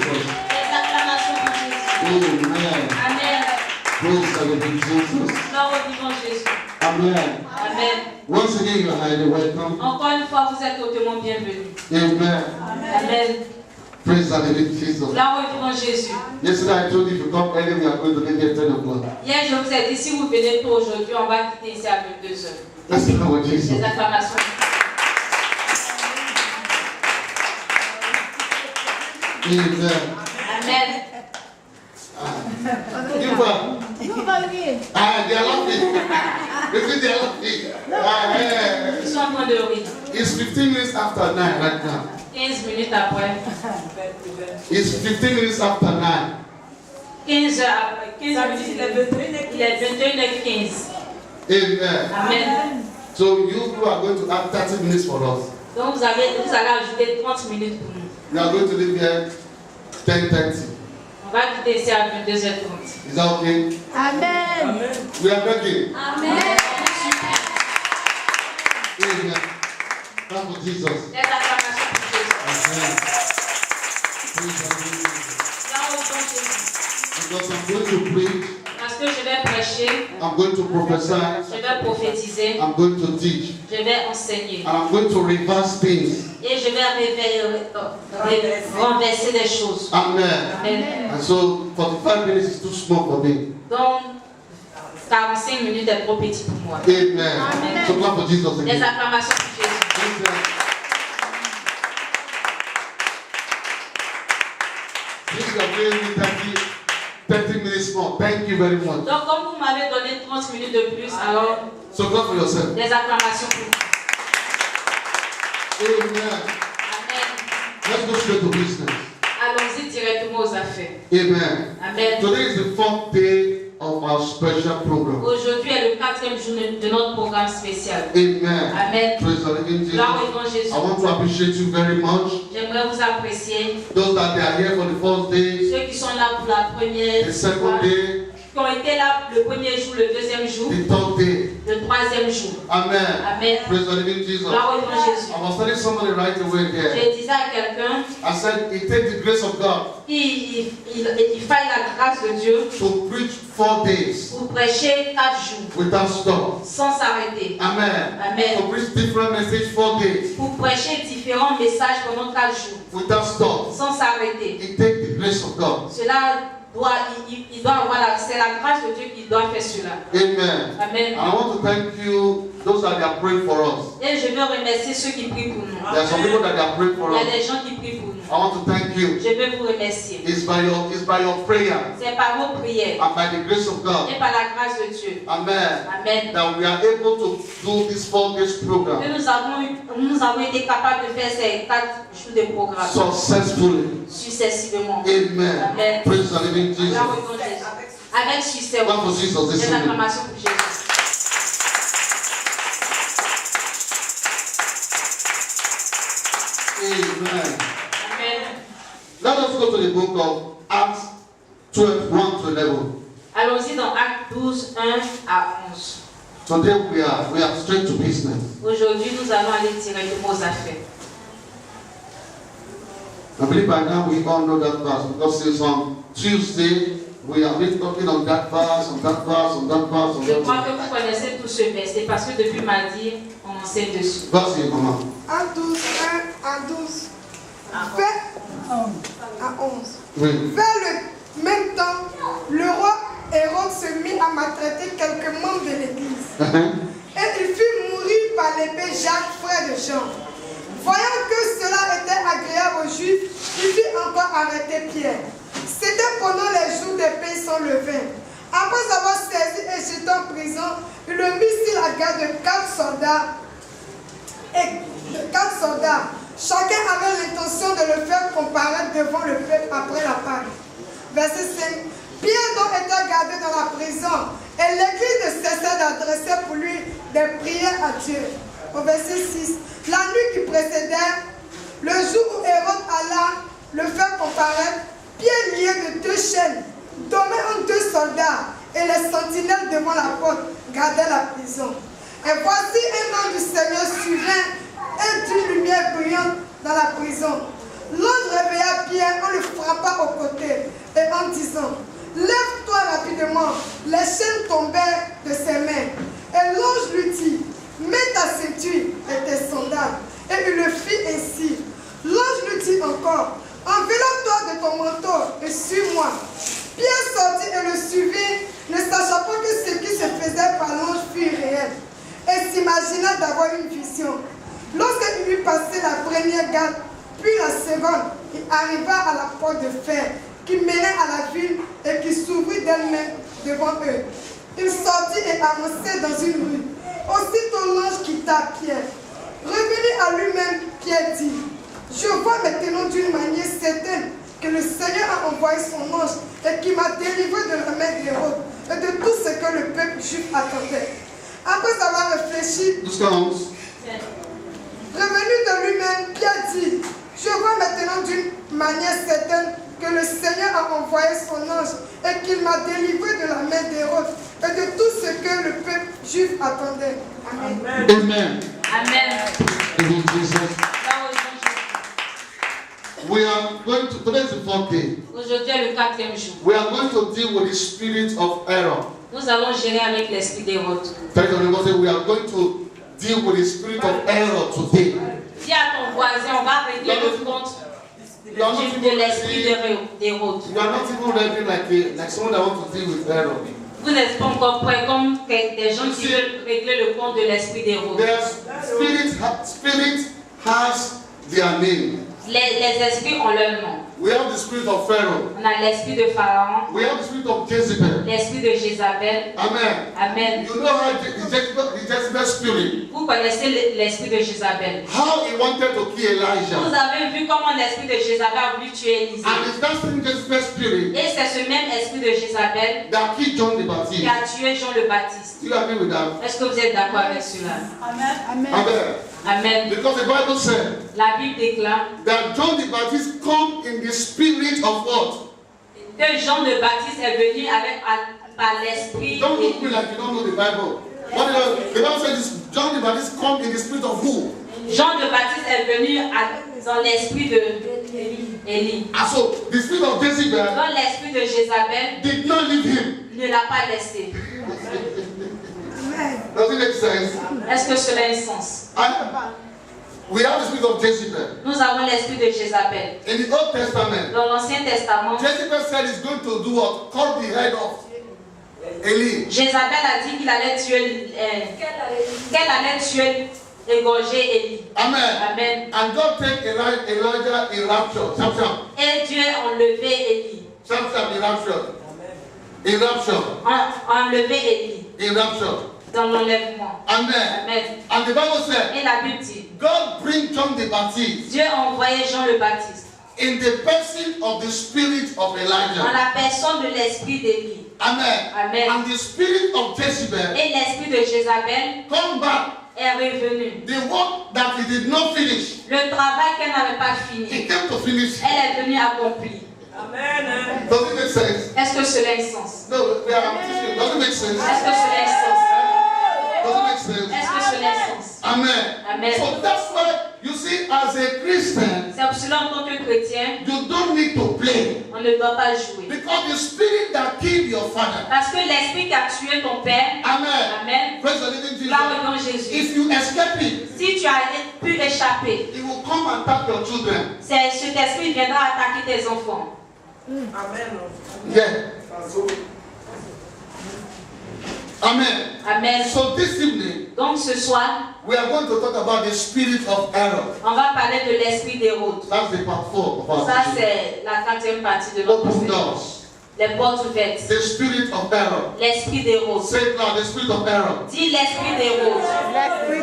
Jesus. Les acclamations pour Jésus. Amen. Amen. Praise the living Jesus. Gloire au vivant Jésus. Amen. Amen. Once again, you are highly welcome. Encore une fois, vous êtes hautement bienvenus. Amen. Amen. Praise the living Jesus. Gloire au vivant Jésus. Yesterday I told you if you come early, we are going to get here at 10 o'clock. Hier, je vous ai dit, si vous venez tôt aujourd'hui, on va quitter ici à 22h. Let's go with Jesus. Les acclamations. Amen. Amen. Give up. Ah, they are laughing. Because they are laughing. Ils sont en train de rire. It's 15 minutes after 9 right now. 15 minutes après. It's 15 minutes after 9. 15 heures après. 15 minutes. Il est 21h15. Amen. Amen. So you are going to add 30 minutes for us. Donc vous allez ajouter 30 minutes pour nous. We are going to leave here 10:30. On va quitter ici à 22h30. Is that okay? Amen. We are begging. Amen. Amen. Thank you, Jesus. Les acclamations pour Jésus. Amen. Praise the Lord. Gloire au vivant Jésus. Because I'm going to preach, Parce que je vais prêcher, I'm going to prophesy, je vais prophétiser, I'm going to teach, je vais enseigner. and I'm going to reverse things. Et je vais renverser des choses. Amen. Amen. And so 45 minutes is too small for me. Donc, 45 minutes est trop petit pour moi. Amen. So clap for Jesus Les again. acclamations pour Jésus. Amen. Since you are giving me 30 minutes more, thank you very much. Donc, comme vous m'avez donné 30 minutes de plus, alors, So clap for yourself. les acclamations pour vous. Amen. Amen. Let's go straight to business. Allons-y directement aux affaires. Amen. Amen. Today is the 4th day of our special program. Aujourd'hui est le 4e jour de notre programme spécial. Amen. Amen. Praise the living Jesus. Gloire au vivant Jésus. I want to appreciate you very much. J'aimerais vous apprécier. Those that they are here for the first day, Ceux qui sont là pour la première the second fois, day, qui ont été là le premier jour, le deuxième jour, the third day. le troisième jour. Amen. Amen. Praise the living Jesus. Gloire au vivant Jésus. I was telling somebody right away there. Je disais à quelqu'un, I said, it takes the grace of God il faille la grâce de Dieu to preach 4 days pour prêcher 4 jours without stop. sans s'arrêter. Amen. Amen. To preach different messages 4 days Pour prêcher différents messages pendant 4 jours without stop. sans s'arrêter. It takes the grace of God. Cela il doit avoir c'est la grâce de Dieu qui doit faire cela. Amen. Amen. And I want to thank you, those that are praying for us. Et je veux remercier ceux qui prient pour nous. There are some people that are praying for Il y a us. des gens qui prient pour nous. I want to thank you. Je veux vous remercier. It's by your prayer C'est par vos prières and by the grace of God. et par la grâce de Dieu. Amen. Amen. That we are able to do this 4 days program Que nous avons été capables de faire ces 4 jours de programme successfully. successivement. Amen. Amen. Praise the living Jesus. Gloire au nom de Jésus. Avec succès. Clap for Jesus this Les evening. acclamations pour Jésus. Amen. Amen. Let us go to the book of Acts 12, 1 to 11. Allons-y dans Actes 12, 1 à 11. Today we are straight to business. Aujourd'hui, nous allons aller directement aux affaires. I believe by now we all know that verse because since on Tuesday we have been talking on that verse, on that verse, on that verse, on Je that crois verse. que vous connaissez tout ce verset parce que depuis mardi, on enseigne dessus. Verse in comment? Actes 12, 1 à 12. À 11. Oui. Vers le même temps, le roi Hérode se mit à maltraiter quelques membres de l'église. Et il fit mourir par l'épée Jacques, frère de Jean. Voyant que cela était agréable aux Juifs, il fit encore arrêter Pierre. C'était pendant les jours des pains sans levain. Après avoir saisi et jeté en prison, il le mit sur la garde de 4 soldats. Chacun avait l'intention de le faire comparaître devant le peuple après la Pâque. Verset 5. Pierre donc était gardé dans la prison et l'église ne cessait d'adresser pour lui des prières à Dieu. Au verset 6. La nuit qui précédait, le jour où Hérode alla le faire comparaître, Pierre lié de 2 chaînes, dormait entre 2 soldats et les sentinelles devant la porte gardaient la prison. Et voici un ange du Seigneur suivant et d'une lumière brillante dans la prison. L'ange réveilla Pierre en le frappant au côté et en disant, lève-toi rapidement. Les chaînes tombèrent de ses mains. Et l'ange lui dit, mets ta ceinture et tes sandales. Et il le fit ainsi. L'ange lui dit encore, enveloppe-toi de ton manteau et suis-moi. Pierre sortit et le suivit, ne sachant pas que ce qui se faisait par l'ange fut réel, et s'imagina d'avoir une vision. Lorsqu'il eut passé la première garde, puis la seconde, il arriva à la porte de fer qui menait à la ville et qui s'ouvrit d'elle-même devant eux. Il sortit et avançait dans une rue. Aussitôt l'ange quitta Pierre. Revenu à lui-même, Pierre dit, je vois maintenant d'une manière certaine que le Seigneur a envoyé son ange et qui m'a délivré de la main d'Hérode et de tout ce que le peuple juif attendait. Après avoir réfléchi, revenu de lui-même, Pierre dit, je vois maintenant d'une manière certaine que le Seigneur a envoyé son ange et qu'il m'a délivré de la main d'Hérode et de tout ce que le peuple juif attendait. Amen. Amen. Amen. In Jesus. We are going to, today is the 4th day. Aujourd'hui est le 4e jour. We are going to deal with the spirit of error. Nous allons gérer avec l'esprit d'Hérode. Tell your neighbor, say, we are going to deal with the spirit of error today. Dis à ton voisin, on va régler le compte de l'esprit d'Hérode. You are not even ready like someone that wants to deal with error. Vous n'êtes pas encore prêts comme des gens qui veulent régler le compte de l'esprit d'Hérode. Their spirit has their name. Les esprits ont leur nom. We have the spirit of Pharaoh. On a l'esprit de Pharaon, We have the spirit of Jezebel. l'esprit de Jézabel. Amen. Amen. You know how the Jezebel spirit, Vous connaissez l'esprit de Jézabel. how he wanted to kill Vous Elijah. avez vu comment l'esprit de Jézabel a voulu tuer Élisée. And it's that same Jezebel spirit Et c'est ce même esprit de Jézabel that killed John the qui Baptist. a tué Jean le Baptiste. Do you agree with that? Est-ce que vous êtes d'accord avec cela? Amen. Amen. Amen. Because the Bible said La Bible déclare that John the Baptist come in the spirit of what? que Jean le Baptiste est venu par l'esprit. Don't look me like you don't know the Bible. What the Bible says is John the Baptist come in the spirit of who? Jean le Baptiste est venu dans l'esprit de Élie. And so the spirit of Jezebel Dans l'esprit de Jézabel did not leave him. ne l'a pas laissé. Amen. Does it make sense? Est-ce que cela a un sens? And we have the spirit of Jezebel. Nous avons l'esprit de Jézabel. In the Old Testament, Dans l'Ancien Testament, Jezebel said he's going to do what? Cut the head off Eli. Jézabel a dit qu'il allait tuer, qu'elle allait tuer, égorger Élie. Amen. Amen. And God take Elijah in rapture. Sharp, sharp. Et Dieu a enlevé Élie. Sharp, sharp, in rapture. In rapture. Enlevé Élie In rapture. dans l'enlèvement. Amen. Amen. And the Bible said, Et la Bible dit, God bring John the Baptist Dieu a envoyé Jean le Baptiste in the person of the spirit of dans Elijah. la personne de l'esprit d'Élie. Amen. Amen. And the spirit of Jezebel Et l'esprit de Jézabel come back. est revenu. The work that he did not finish, Le travail qu'elle n'avait pas he fini, came to finish. elle est venue accomplir. Amen. Does it make sense? Est-ce que cela a un sens? No, we are teaching. Does it make sense? Est-ce que cela a un sens? Does it make sense? Est-ce que cela a un sens? Amen. Amen. So that's why you see, as a Christian, C'est pour cela en tant que chrétien, you don't need to play. on ne doit pas jouer. Because the spirit that killed your father, Parce que l'esprit qui a tué ton père, amen. Amen, Praise the living Jesus. gloire au nom Jésus. If you escape it, Si tu as pu échapper, it will come and attack your children. cet esprit viendra attaquer tes enfants. Amen. Yeah. Amen. Amen. So this evening, Donc ce soir, we are going to talk about the spirit of error. on va parler de l'esprit d'Hérode. That's the part 4 of our Ça, teaching. c'est la 4e partie de notre Open enseignement. doors. Les portes ouvertes. The spirit of error. L'esprit d'Hérode. Say it loud, the spirit of error. Dis l'esprit d'Hérode. L'esprit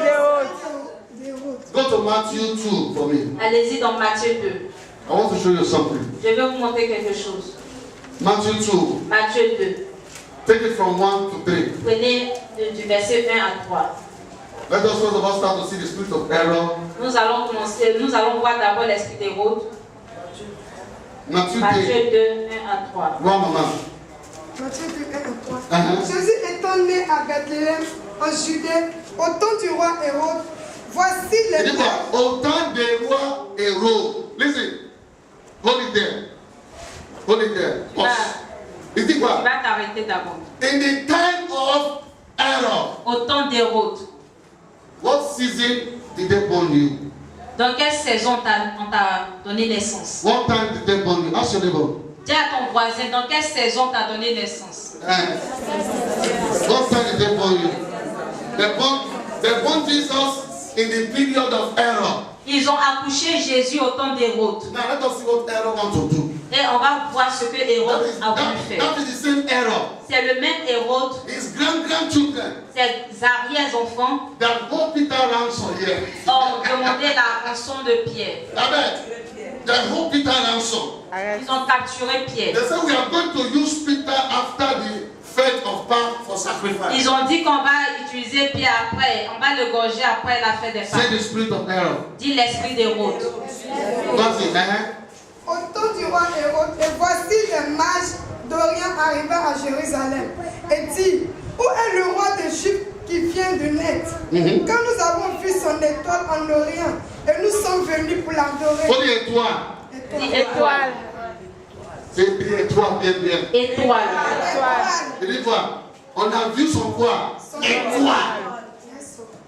des routes. Go to Matthew 2 for me. Allez-y dans Matthieu 2. I want to show you something. Je vais vous montrer quelque chose. Matthew 2. Matthieu 2. Take it from 1 to 3. Prenez du verset 1 à 3. Let us first of all start to see the spirit of error. Nous allons voir d'abord l'esprit d'Hérode. Matthew 2. Matthieu 2, 1 à 3. One moment. Matthieu 2, 1 à 3. Uh-huh. Jésus étant né à Bethléem, en Judée, au temps du roi Hérode, voici les It is mères. au temps des rois Hérode. Listen, Hold it there. Hold it there. Pause. Il dit Tu quoi? vas t'arrêter d'abord. In the time of error, Au temps d'Hérode, what season did they born you? dans quelle saison on t'a donné naissance? What time did they born you? Ask your neighbor. Dis à ton voisin, dans quelle saison t'as donné naissance? What time did they born you? They born Jesus in the period of error. Ils ont accouché Jésus au temps d'Hérode. Now let us see what error wants to do. Et on va voir ce que Hérode a voulu faire. That is the same error. C'est le même Hérode, His grandchildren ses arrière-enfants that hold Peter ransom here. ont demandé la rançon de Pierre. Amen. They hold Peter ransom. Ils ont capturé Pierre. They say we are going to use Peter after the fête of Pâques for sacrifice. Ils ont dit qu'on va utiliser Pierre après, on va le gorger après la fête des Say Pâques. the spirit of error. Dit l'esprit d'Hérode. That's it, Au temps du roi Hérode, et voici les mages d'Orient arrivèrent à Jérusalem et dit, où est le roi d'Égypte qui vient de naître? Quand nous avons vu son étoile en Orient et nous sommes venus pour l'adorer. What is étoile? Dit étoile. C'est bien étoile, bien. Étoile. Il dit quoi? On a vu son quoi? Étoile.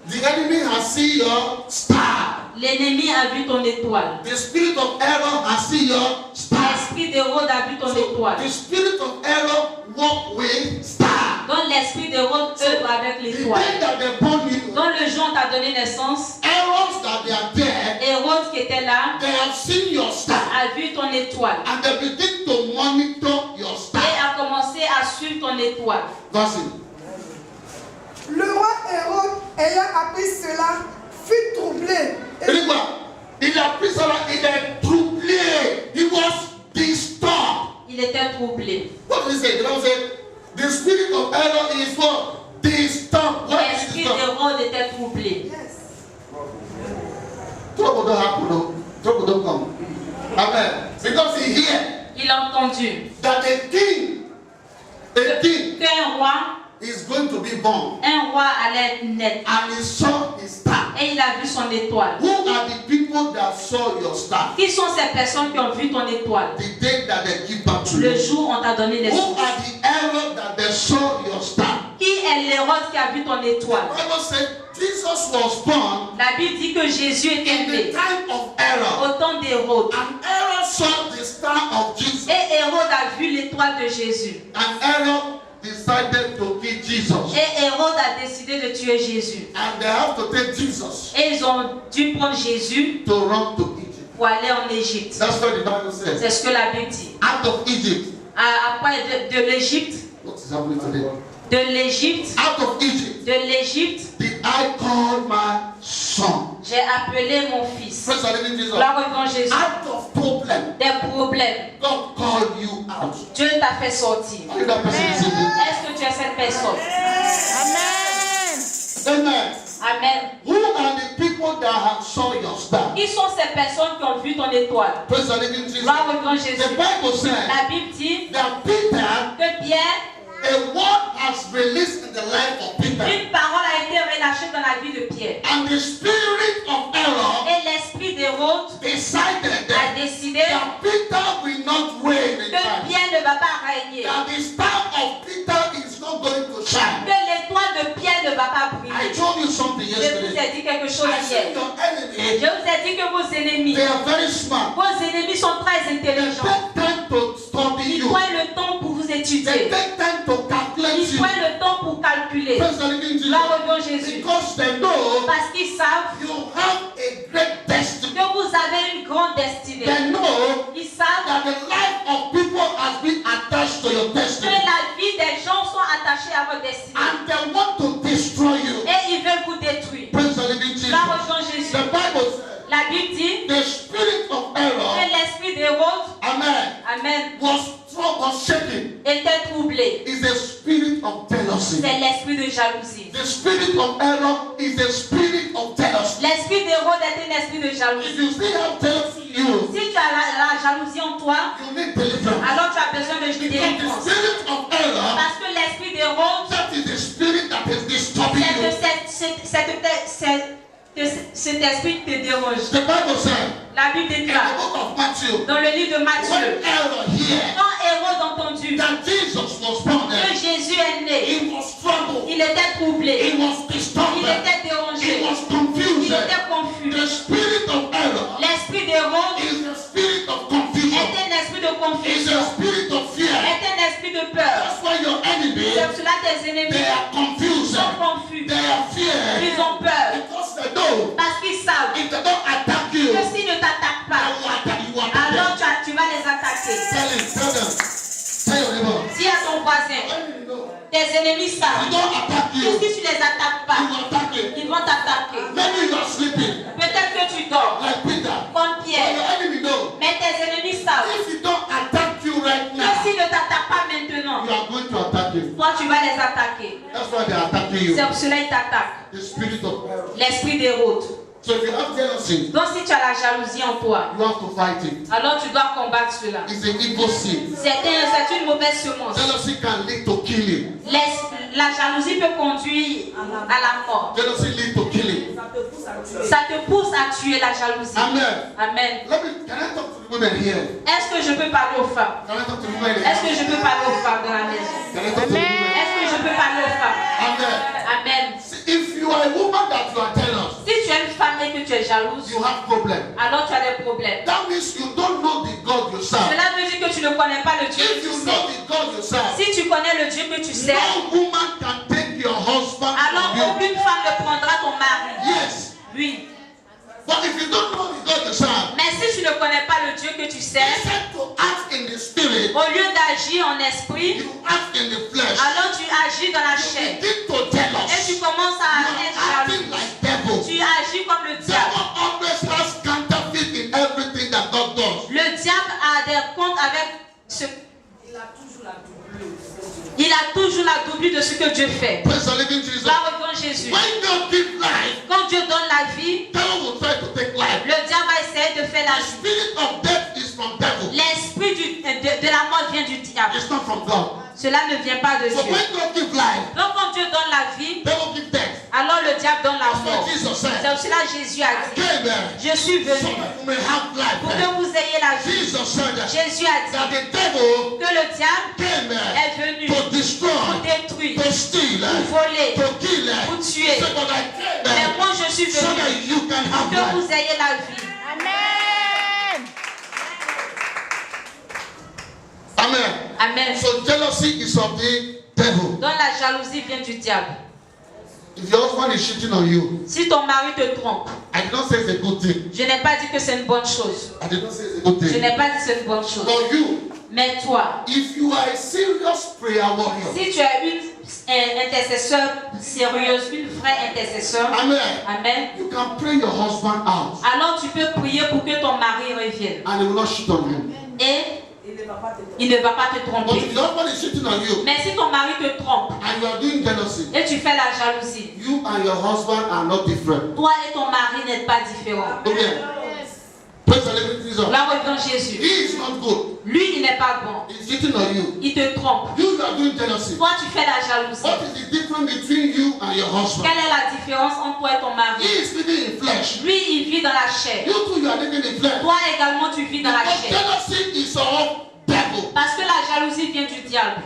The enemy has seen your star. L'ennemi a vu ton étoile. The spirit of error has seen your star. L'esprit d'Hérode a vu ton étoile. The spirit of error walk with star. Donc l'esprit d'Hérode œuvre avec The l'étoile. day that they born you, Dans le jour où t'a donné naissance, errors that they are there, Hérode qui était là they have seen your star. a vu ton étoile And they begin to monitor your star. et a commencé à suivre ton étoile. That's it. Le roi Hérode, ayant appris cela, fut troublé. Il dit quoi? Il a pris cela, il est troublé. He was disturbed. Il était troublé. What did he say? The Bible said, the spirit of error is what? Disturbed. What is L'esprit disturbed? d'Hérode était troublé. Trouble don't happen, no. Trouble don't come. Amen. Because he hear Il a entendu that a king qu'un roi is going to be born. allait naître. And he saw his star. Et il a vu son étoile. Who are the people that saw your star? Qui sont ces personnes qui ont vu ton étoile? The day that they give back to Le you. jour où on t'a donné Who naissance. are the error that they saw your star? Qui est l'Hérode qui a vu ton The étoile? Bible said Jesus was born La Bible dit que Jésus était in the né time of error. au temps d'Hérode. And error saw the star of Jesus. Et Hérode a vu l'étoile de Jésus. And error decided to kill Jesus. Et Hérode a décidé de tuer Jésus. And they have to take Jesus Et ils ont dû prendre Jésus to run to Egypt. pour aller en Égypte. That's what the Bible says. C'est ce que la Bible dit. Out of Egypt. Après de l'Égypte, What is happening today? de l'Égypte, Out of Egypt de l'Égypte, did I call my son. j'ai appelé mon fils. Praise the living Jesus. Gloire au grand Jésus. Out of problem, Des problèmes. God called you out. Dieu t'a fait sortir. Are you that person this evening? Est-ce que tu es cette personne? Amen. Amen. Who are the people that have saw your star? Qui sont ces personnes qui ont vu ton étoile? Praise the living Jesus. Gloire au grand Jésus. The Bible says La Bible dit that Peter, que Pierre, a word has released in the life of Peter. une parole a été relâchée dans la vie de Pierre. And the spirit of error Et l'esprit d'Hérode decided a décidé that Peter will not reign in que time. Pierre ne va pas régner. That the star of Peter is not going to shine. Que l'étoile de Pierre ne va pas I briller. told you something Je vous yesterday. ai dit quelque chose I said hier. your enemy, Je vous ai dit que vos ennemis, they are very smart. vos ennemis sont très They intelligents. take time to study Ils you. prennent le temps pour vous They étudier. take time to calculate Ils you. prennent le temps pour calculer. Praise the living Jesus. Gloire au nom de Jésus. Because they know Parce qu'ils savent you have a great destiny. que vous avez une grande destinée. They know Ils savent that the life of people has been attached to your que destiny. la vie des gens sont attachés à votre destinée. And they want to destroy you. Et ils veulent vous détruire. Praise the living Jesus. Gloire au nom de Jésus. The Bible says La Bible dit the spirit of que error, l'esprit d'Hérode, amen, Amen, was shaking. était troublé. Is a spirit of jealousy. C'est l'esprit de jalousie. The spirit of error is a spirit of jealousy. L'esprit d'Hérode est un esprit de If jalousie. you still have jealousy in you, Si tu as la jalousie en toi, you need deliverance. alors tu as besoin de Because the délivrance. spirit of error, Parce que l'esprit d'Hérode, that is the spirit that is disturbing you. cet esprit te dérange. The Bible says La Bible in the déclare book of Matthew, dans le livre de Matthieu, when Herod heard quand Hérode entendu that Jesus was born, que Jésus est né, he was troubled, il était troublé, he was il disturbed, était he dérangé, was il confused. était confus. The spirit of Herod L'esprit d'Hérode is the spirit of confusion. est un esprit de It's confusion, a spirit of fear. est un esprit de peur. That's why your enemy, C'est pour cela tes ennemis they are confused. sont confus, They are fear. ils ont peur, Because they know parce qu'ils savent if they don't attack you, que s'ils ne t'attaquent they pas, will attack you. Attack alors them. tu vas les attaquer. Tell him, tell them. Tell your neighbor. Dis à ton voisin, Enemy know. tes ennemis If savent they don't attack que you, si tu les attaques you pas, will attack them. ils vont t'attaquer. Maybe you are sleeping Peut-être que tu dors like Peter. comme But Pierre, your enemy know. mais tes ennemis savent If you don't attack you right que now, s'ils ne t'attaquent pas maintenant, you are going to attack him. toi tu vas les attaquer. That's why they are attacking you. C'est pour cela qu'ils t'attaquent. The spirit of Herod. L'esprit d'Hérode. So if you have jealousy, Donc si tu as la jalousie en toi, you have to fight it. alors tu dois combattre cela. It's an evil sin. C'est une mauvaise semence. Jealousy can lead to killing. La jalousie peut conduire à la mort. Jealousy lead to killing. Ça te pousse à tuer la jalousie. Amen. Amen. Can I talk to the women here? Est-ce que je peux parler aux femmes? Can I talk to the women here? Est-ce que je peux parler aux femmes dans la maison? Can I talk to the women? Est-ce que je peux parler aux femmes? Amen. Amen. See, if you are a woman that you are jealous, Si tu es une femme et que tu es jalouse, you have problem. alors tu as des problèmes. That means you don't know the God you serve. Cela veut dire que tu ne connais pas le Dieu que If tu you sers. know the God you serve, Si tu connais le Dieu que tu sers, no woman can take your husband alors from you. aucune femme ne prendra ton mari. Yes. Oui. But if you don't know the God you serve, Mais si tu ne connais pas le Dieu que tu sers, instead to act in the spirit, au lieu d'agir en esprit, you act in the flesh. alors tu agis dans la You chair. begin to Et jealous. tu commences à You être are jaloux. acting like devil. Tu agis comme le diable. Devil always has counterfeit in everything that God does. Le diable a des comptes avec ce. Il a toujours la doublure de ce que Dieu fait. Praise the living Jesus. Gloire au Jésus. When God gives life, Quand Dieu donne la vie, devil will try to take life. le diable va essayer de faire la The vie. spirit of death is from devil. L'esprit de la mort vient du diable. It's not from God. Cela ne vient pas de So Dieu. when God gives life, Donc quand Dieu donne la vie, devil gives death. alors le diable donne la That's mort. what Jesus C'est said. pour cela que Jésus a dit, Amen. je suis So venu that you may have life. pour que vous ayez la vie. Jesus said that Jésus a the dit devil que le diable came est venu to pour destroy, détruire, to steal, pour voler, to kill. pour tuer. So but I Mais came moi je suis so venu that you can pour have que life. vous ayez la vie. Amen. Amen. So jealousy is of the devil. Donc la jalousie vient du diable. If your husband is cheating on you, Si ton mari te trompe, I did not say it's a good thing. je n'ai pas dit que c'est une bonne chose. I did not say it's a good Je thing. n'ai pas dit que c'est une bonne chose. For you, Mais toi, if you are a serious prayer warrior, si tu es une intercesseur sérieuse, une vraie intercesseur, amen, amen, you can pray your husband out alors tu peux prier pour que ton mari revienne. and he will not cheat on you. Et il ne va pas te But tromper. if your husband is cheating on you Mais si ton mari te trompe and you are doing jealousy, et tu fais la jalousie, you and your husband are not different. toi et ton mari n'êtes pas différents. Okay. Praise the living Jesus. Là reviens Jésus. He is not good. Lui, il n'est pas bon. He's cheating on you. Il te trompe. You are doing jealousy. Toi, tu fais la jalousie. What is the difference between you and your husband? Quelle est la différence entre toi et ton He mari? is living in flesh. Lui, il vit dans la chair. You too, you are living in flesh. Toi également, tu vis dans la But chair. jealousy is of devil. Parce que la jalousie vient du diable.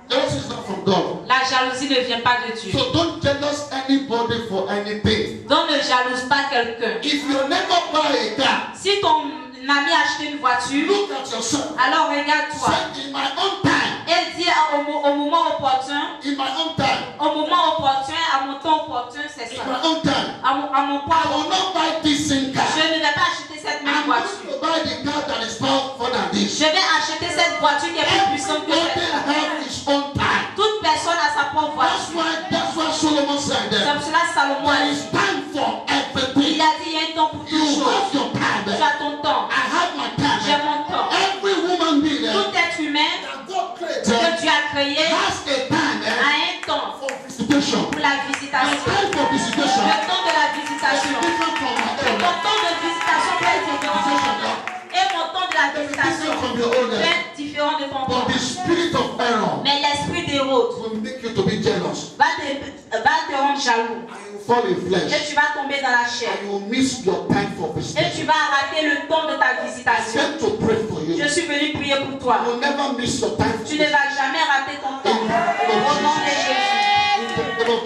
Jealousy is not from God. La jalousie ne vient pas de Dieu. So don't jealous anybody for anything. Donc ne jalouse pas quelqu'un. If you never buy a car, Si ton ami a acheté une voiture, look at yourself. alors regarde-toi Say, in my own time, et dis au moment opportun, in my own time, au moment opportun, à mon temps opportun, c'est in ça. my own time, À mon I point will not buy this same car. je ne vais pas acheter cette même I'm going voiture. to buy the car that is powerful than this. Je vais acheter cette voiture qui est plus puissante que Everybody celle-là. have his own time. Toute personne a sa propre voiture. That's why Solomon said C'est that pour cela que Salomon a there dit. is time for Il everything. a dit il y a un temps pour toute You chose. have your time. Tu as ton temps. I have my time. J'ai mon temps. Every woman being Tout être humain that God que created Dieu a créé has a time a un temps for visitation. pour la A visitation. time for visitation. Le temps de la It's visitation. different from my Ton own. temps de visitation peut être différent. Et mon temps de la It's visitation different from your own. peut être différent de ton temps. But the spirit of error Mais l'esprit d'Hérode will make you to be jealous. va te rendre jaloux. And you fall in Et flesh. tu vas tomber dans la chair. And you will miss your time for Et visitation. tu vas rater le temps de ta I visitation. came to pray for you. Je suis venu prier pour toi. You will never miss your time for Tu ne vas jamais rater ton temps. Au nom de Jésus.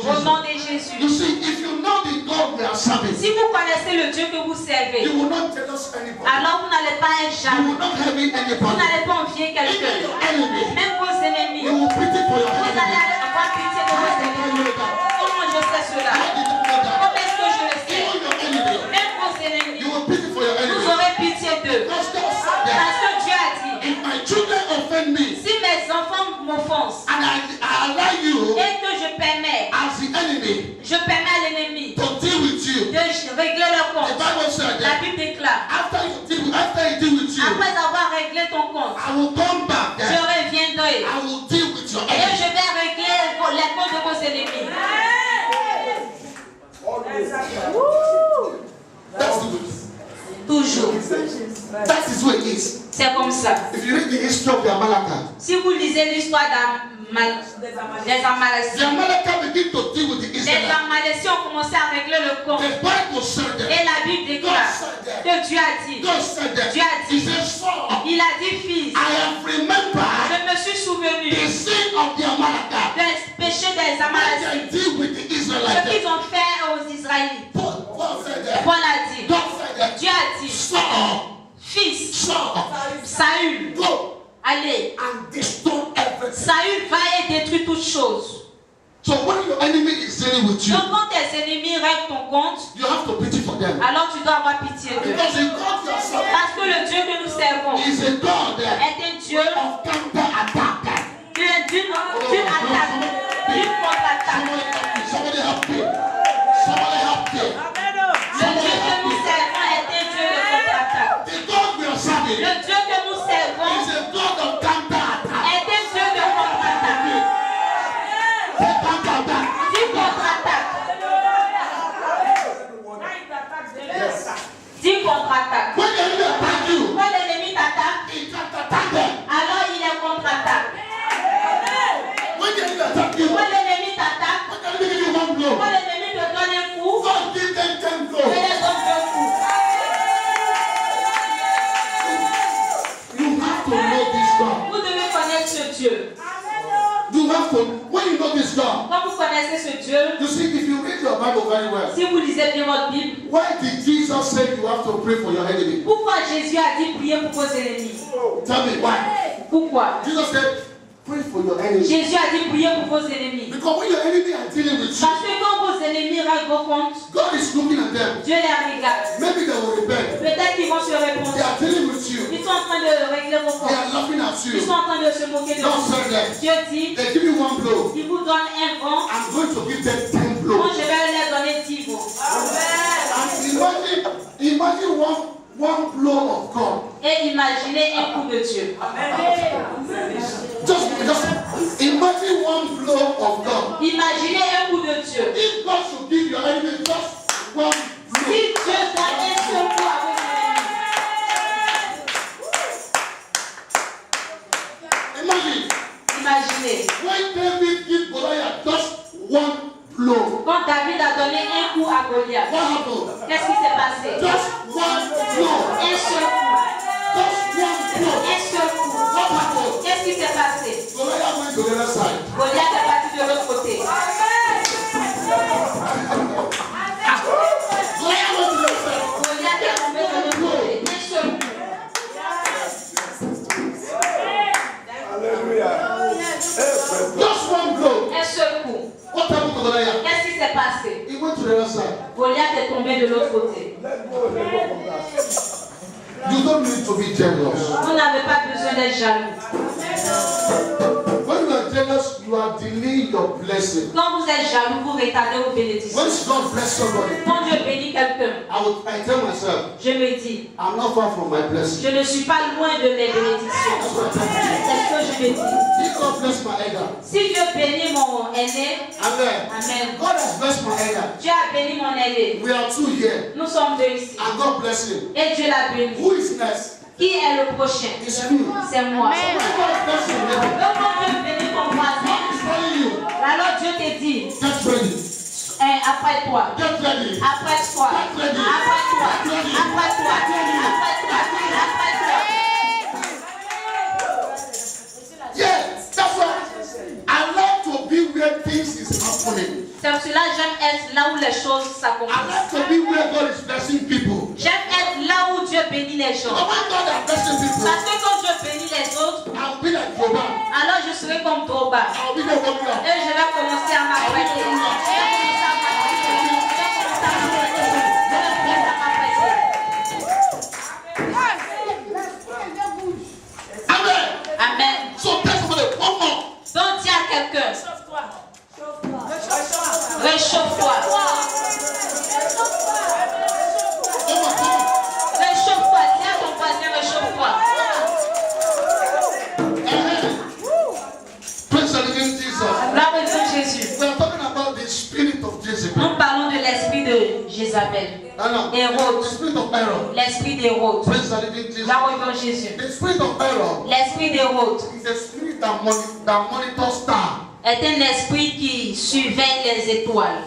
Au nom de Jésus. You see, if you know the God we are serving, Si vous connaissez le Dieu que vous servez, you will not jealous anybody. alors vous n'allez pas être You jaloux. will not envy Vous anybody. n'allez pas envier Even quelqu'un. your enemy, Même vos ennemis. you will pity for your Vous allez enemy. avoir pitié de vos How do ennemis. you know that? Comment je sais cela? How did you know that? Comment est-ce que je le sais? Even your enemy, Même vos ennemis. you will pity for your Vous enemy. aurez pitié d'eux. Because God said that Parce que Dieu a dit, if my children offend me si mes enfants m'offensent and I allow you et que je permets, as the enemy je permets à l'ennemi to deal with you, de régler leur the compte. Bible said La that Bible déclare, after he deal with you, après avoir réglé ton compte, I will come back je there. reviendrai I will deal with your et enemy. je vais régler les comptes de vos ennemis. That's the way. Toujours. That is what it is. C'est comme ça. If you read the history of the Amalekite, Si vous lisez l'histoire des the Amaléciens, Amalekite begin to deal with the les Israelites. Amaléciens ont commencé à régler le compte. The Bible said that. Et la Bible déclare que Dieu a dit, God said that. Dieu a He dit, said, son, il a dit, fils, I have remembered je me suis souvenu the sin of the Amalekite des péchés des when Amaléciens, they deal with the ce Israelites. qu'ils ont fait aux Israélites. Paul said that. Paul a dit, God said that. Dieu a dit, Son, fils, son, Saül, go allez, and destroy everything. Saül va et détruire toutes choses. So when your enemy is dealing with you, Donc quand tes ennemis règlent ton compte, you have to pity for them. alors tu dois avoir pitié d'eux. Because the God you are serving Parce que le Dieu que nous servons is a God est un Dieu of counter-attack. d'une attaque, d'une contre-attaque. Somebody help me. Somebody help me. Le Dieu que nous servons est un Dieu de contre-attaque. The God we are serving Le Dieu que nous servons is a God of counter-attack. est un Dieu de contre-attaque. The counter-attack. D'une contre-attaque. D'une contre-attaque. When the enemy attack you, Quand l'ennemi t'attaque, he counter-attack them. alors il est contre-attaque. When the enemy attack you, Quand l'ennemi t'attaque, when the enemy give you one blow, quand l'ennemi te donne un coup, God give them 10 je blows. les donne deux coups. You have to know this God. Vous devez connaître ce Dieu. You have to, when you know this God, Quand vous connaissez ce Dieu, you see, if you read your Bible very well, si vous lisez bien votre Bible, why did Jesus say you have to pray for your enemy? pourquoi Jésus a dit prier pour vos ennemis? Tell me why. Pourquoi? Jesus said, pray for your enemy. Jésus a dit prier pour vos ennemis. Because when your enemy are dealing with you, Parce que quand vos ennemis règlent vos comptes, God is looking at them. Dieu les regarde. Maybe they will repent. Peut-être qu'ils vont se They répondre. are dealing with you. Ils sont en train de régler vos They comptes. are laughing at Ils you. sont en train de se moquer de God vous. said that. Dieu dit, They give you one blow. il vous donne un vent, I'm going to give them 10 moi blows. je vais leur donner 10 vents. And imagine one blow of God. Et imaginez un coup de Dieu. Just imagine one blow of God. Imaginez un coup de Dieu. If God should give your enemy just one Si blow, Dieu donne un seul coup à vos imagine ennemis, imaginez. when David give Goliath just one blow. Quand David a donné un coup à Goliath, What happened? qu'est-ce qui s'est passé? Just one blow. Un seul coup. Just one blow. Un seul coup. What happened? Qu'est-ce qui s'est passé? Goliath went to the other side. Goliath est parti de l'autre côté. Goliath went to the other side. Goliath est tombé de l'autre côté. Un seul coup. Just one blow. Un seul coup. What happened to Goliath? Qu'est-ce qui s'est passé? He went to the other side. Goliath est tombé de l'autre côté. You don't need to be jealous. Vous n'avez pas besoin d'être jaloux. When you are jealous, you are delaying your blessing. Quand vous êtes jaloux, vous retardez vos bénédictions. When God bless somebody, Quand Dieu bénit quelqu'un, I tell myself, je me dis, I'm not far from my blessing. je ne suis pas loin de mes bénédictions. That's what I tell myself. C'est ce que je me dis. If God bless my elder, Si Dieu bénit mon aîné, amen. Amen. God has blessed my elder. Dieu a béni mon aîné. We are two here, Nous sommes deux ici. and God bless him. Et Dieu l'a béni. Who is next? Qui est le prochain? It's you. C'est moi. When God bless your neighbor, Donc quand Dieu bénit ton voisin, God is telling you, alors Dieu te dit, get ready. après toi. Get ready. Après toi. Get ready. Après toi. Get ready. Après toi. Get ready. Après toi. Après toi. Yeah, that's why I like to be where things is happening. C'est pour cela que j'aime être là où les choses I s'accomplissent. like to be where God is blessing people. J'aime être là où Dieu bénit les gens. But when God is blessing people, Parce que quand Dieu bénit les autres, I'll be like Joba. alors je serai comme Droba. I'll be there coming up. Et je vais commencer à m'apprêter. Je vais commencer à m'apprêter. Je vais commencer à m'apprêter. Je vais commencer à m'apprêter. Amen. Amen. So tell somebody one more. Donc dis à quelqu'un, Chauffe-toi. réchauffe-toi. Come on, come on. Réchauffe-toi. Dis à ton voisin, réchauffe-toi. Praise the living Jesus. Gloire au Dieu Jésus. We are talking about the spirit of Jezebel. Nous parlons de l'esprit de Jézabel. The spirit of error. L'esprit d'Hérode. Praise the living Jesus. Gloire au Dieu Jésus. The spirit of error L'esprit d'Hérode is a spirit that monitors stars est un esprit qui surveille les étoiles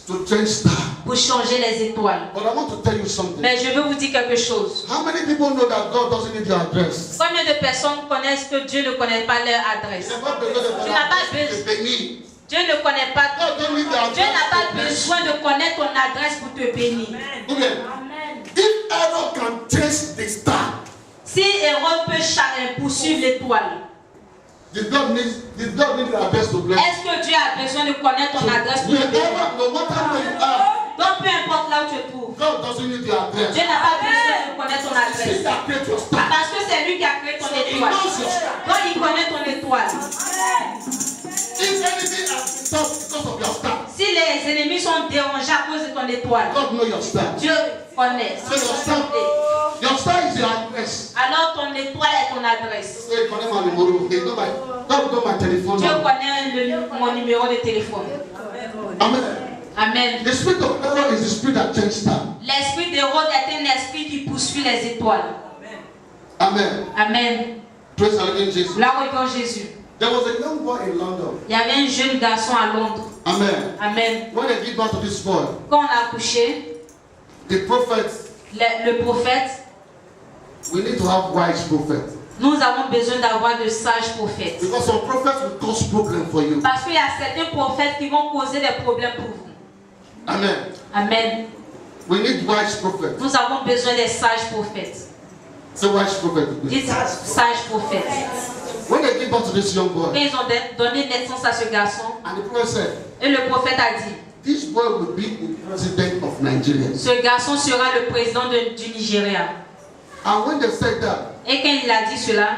to change stars. pour changer les étoiles. But I want to tell you something. Mais je veux vous dire quelque chose. How many people know that God doesn't need your address? Combien de personnes connaissent que Dieu ne connaît pas leur adresse? Tu n'as pas besoin de ton Tu n'as pas adresse, besoin. c'est béni. Dieu ne connaît pas. God don't need your Dieu n'a pas address. besoin de connaître ton adresse pour te bénir. Okay. Amen. If error can trace the star, Si Hérode peut poursuivre l'étoile, did God need your address to bless? est-ce que Dieu a besoin de connaître ton adresse pour te bénir? No matter where you are, Donc peu importe là où tu te trouves, God doesn't need your address. Dieu n'a pas besoin de connaître ton He adresse. that created your star. Parce que c'est lui qui a créé ton étoile. Donc il connaît ton étoile. If anything has been stopped because of your star, Si les ennemis sont dérangés à cause de ton étoile, God knows your star. Dieu connaît. So your star is your address. Alors ton étoile est ton adresse. So you connect my number. They know God know my telephone Dieu number. connaît mon numéro de téléphone. Amen. Amen. The spirit of error is the spirit that changes star. L'esprit d'Hérode est un esprit qui poursuit les étoiles. Amen. Amen. Praise the living Jesus. Là où est Jésus. There was a young boy in London. Il y avait un jeune garçon à Londres. Amen. Amen. When they give birth to this boy, Quand on a accouché, the prophet, le prophète, we need to have wise prophets. nous avons besoin d'avoir de sages prophètes. Because some prophets will cause problem for you. Parce qu'il y a certains prophètes qui vont causer des problèmes pour vous. Amen. Amen. We need wise prophets. Nous avons besoin des sages prophètes. Say wise prophet. Dites sages prophètes. When they give birth to this young Quand boy, ils ont donné naissance à ce garçon, and the prophet said, et le prophète a dit, this boy will be the president of Nigeria. ce garçon sera le président du Nigeria. And when they said that, Et quand il a dit cela,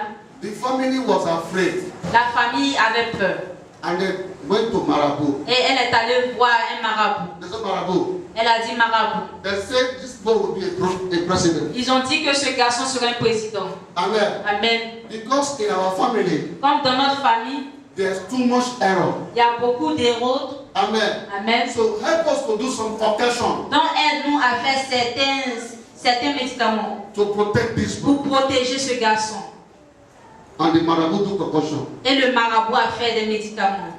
the family was afraid. la famille avait peur. And they went to Marabout. Et elle est allée voir un marabout. They said, Marabout. Elle a dit marabout. They said this boy will be a president. Ils ont dit que ce garçon serait un président. Amen. Amen. Because in our family, Comme dans notre famille, there's too much error. il y a beaucoup d'Hérode. Amen. Amen. So help us to do some occasion Donc aide-nous à faire certains médicaments to protect this boy. pour protéger ce garçon. And the Marabout took precaution. Et le marabout a fait des médicaments.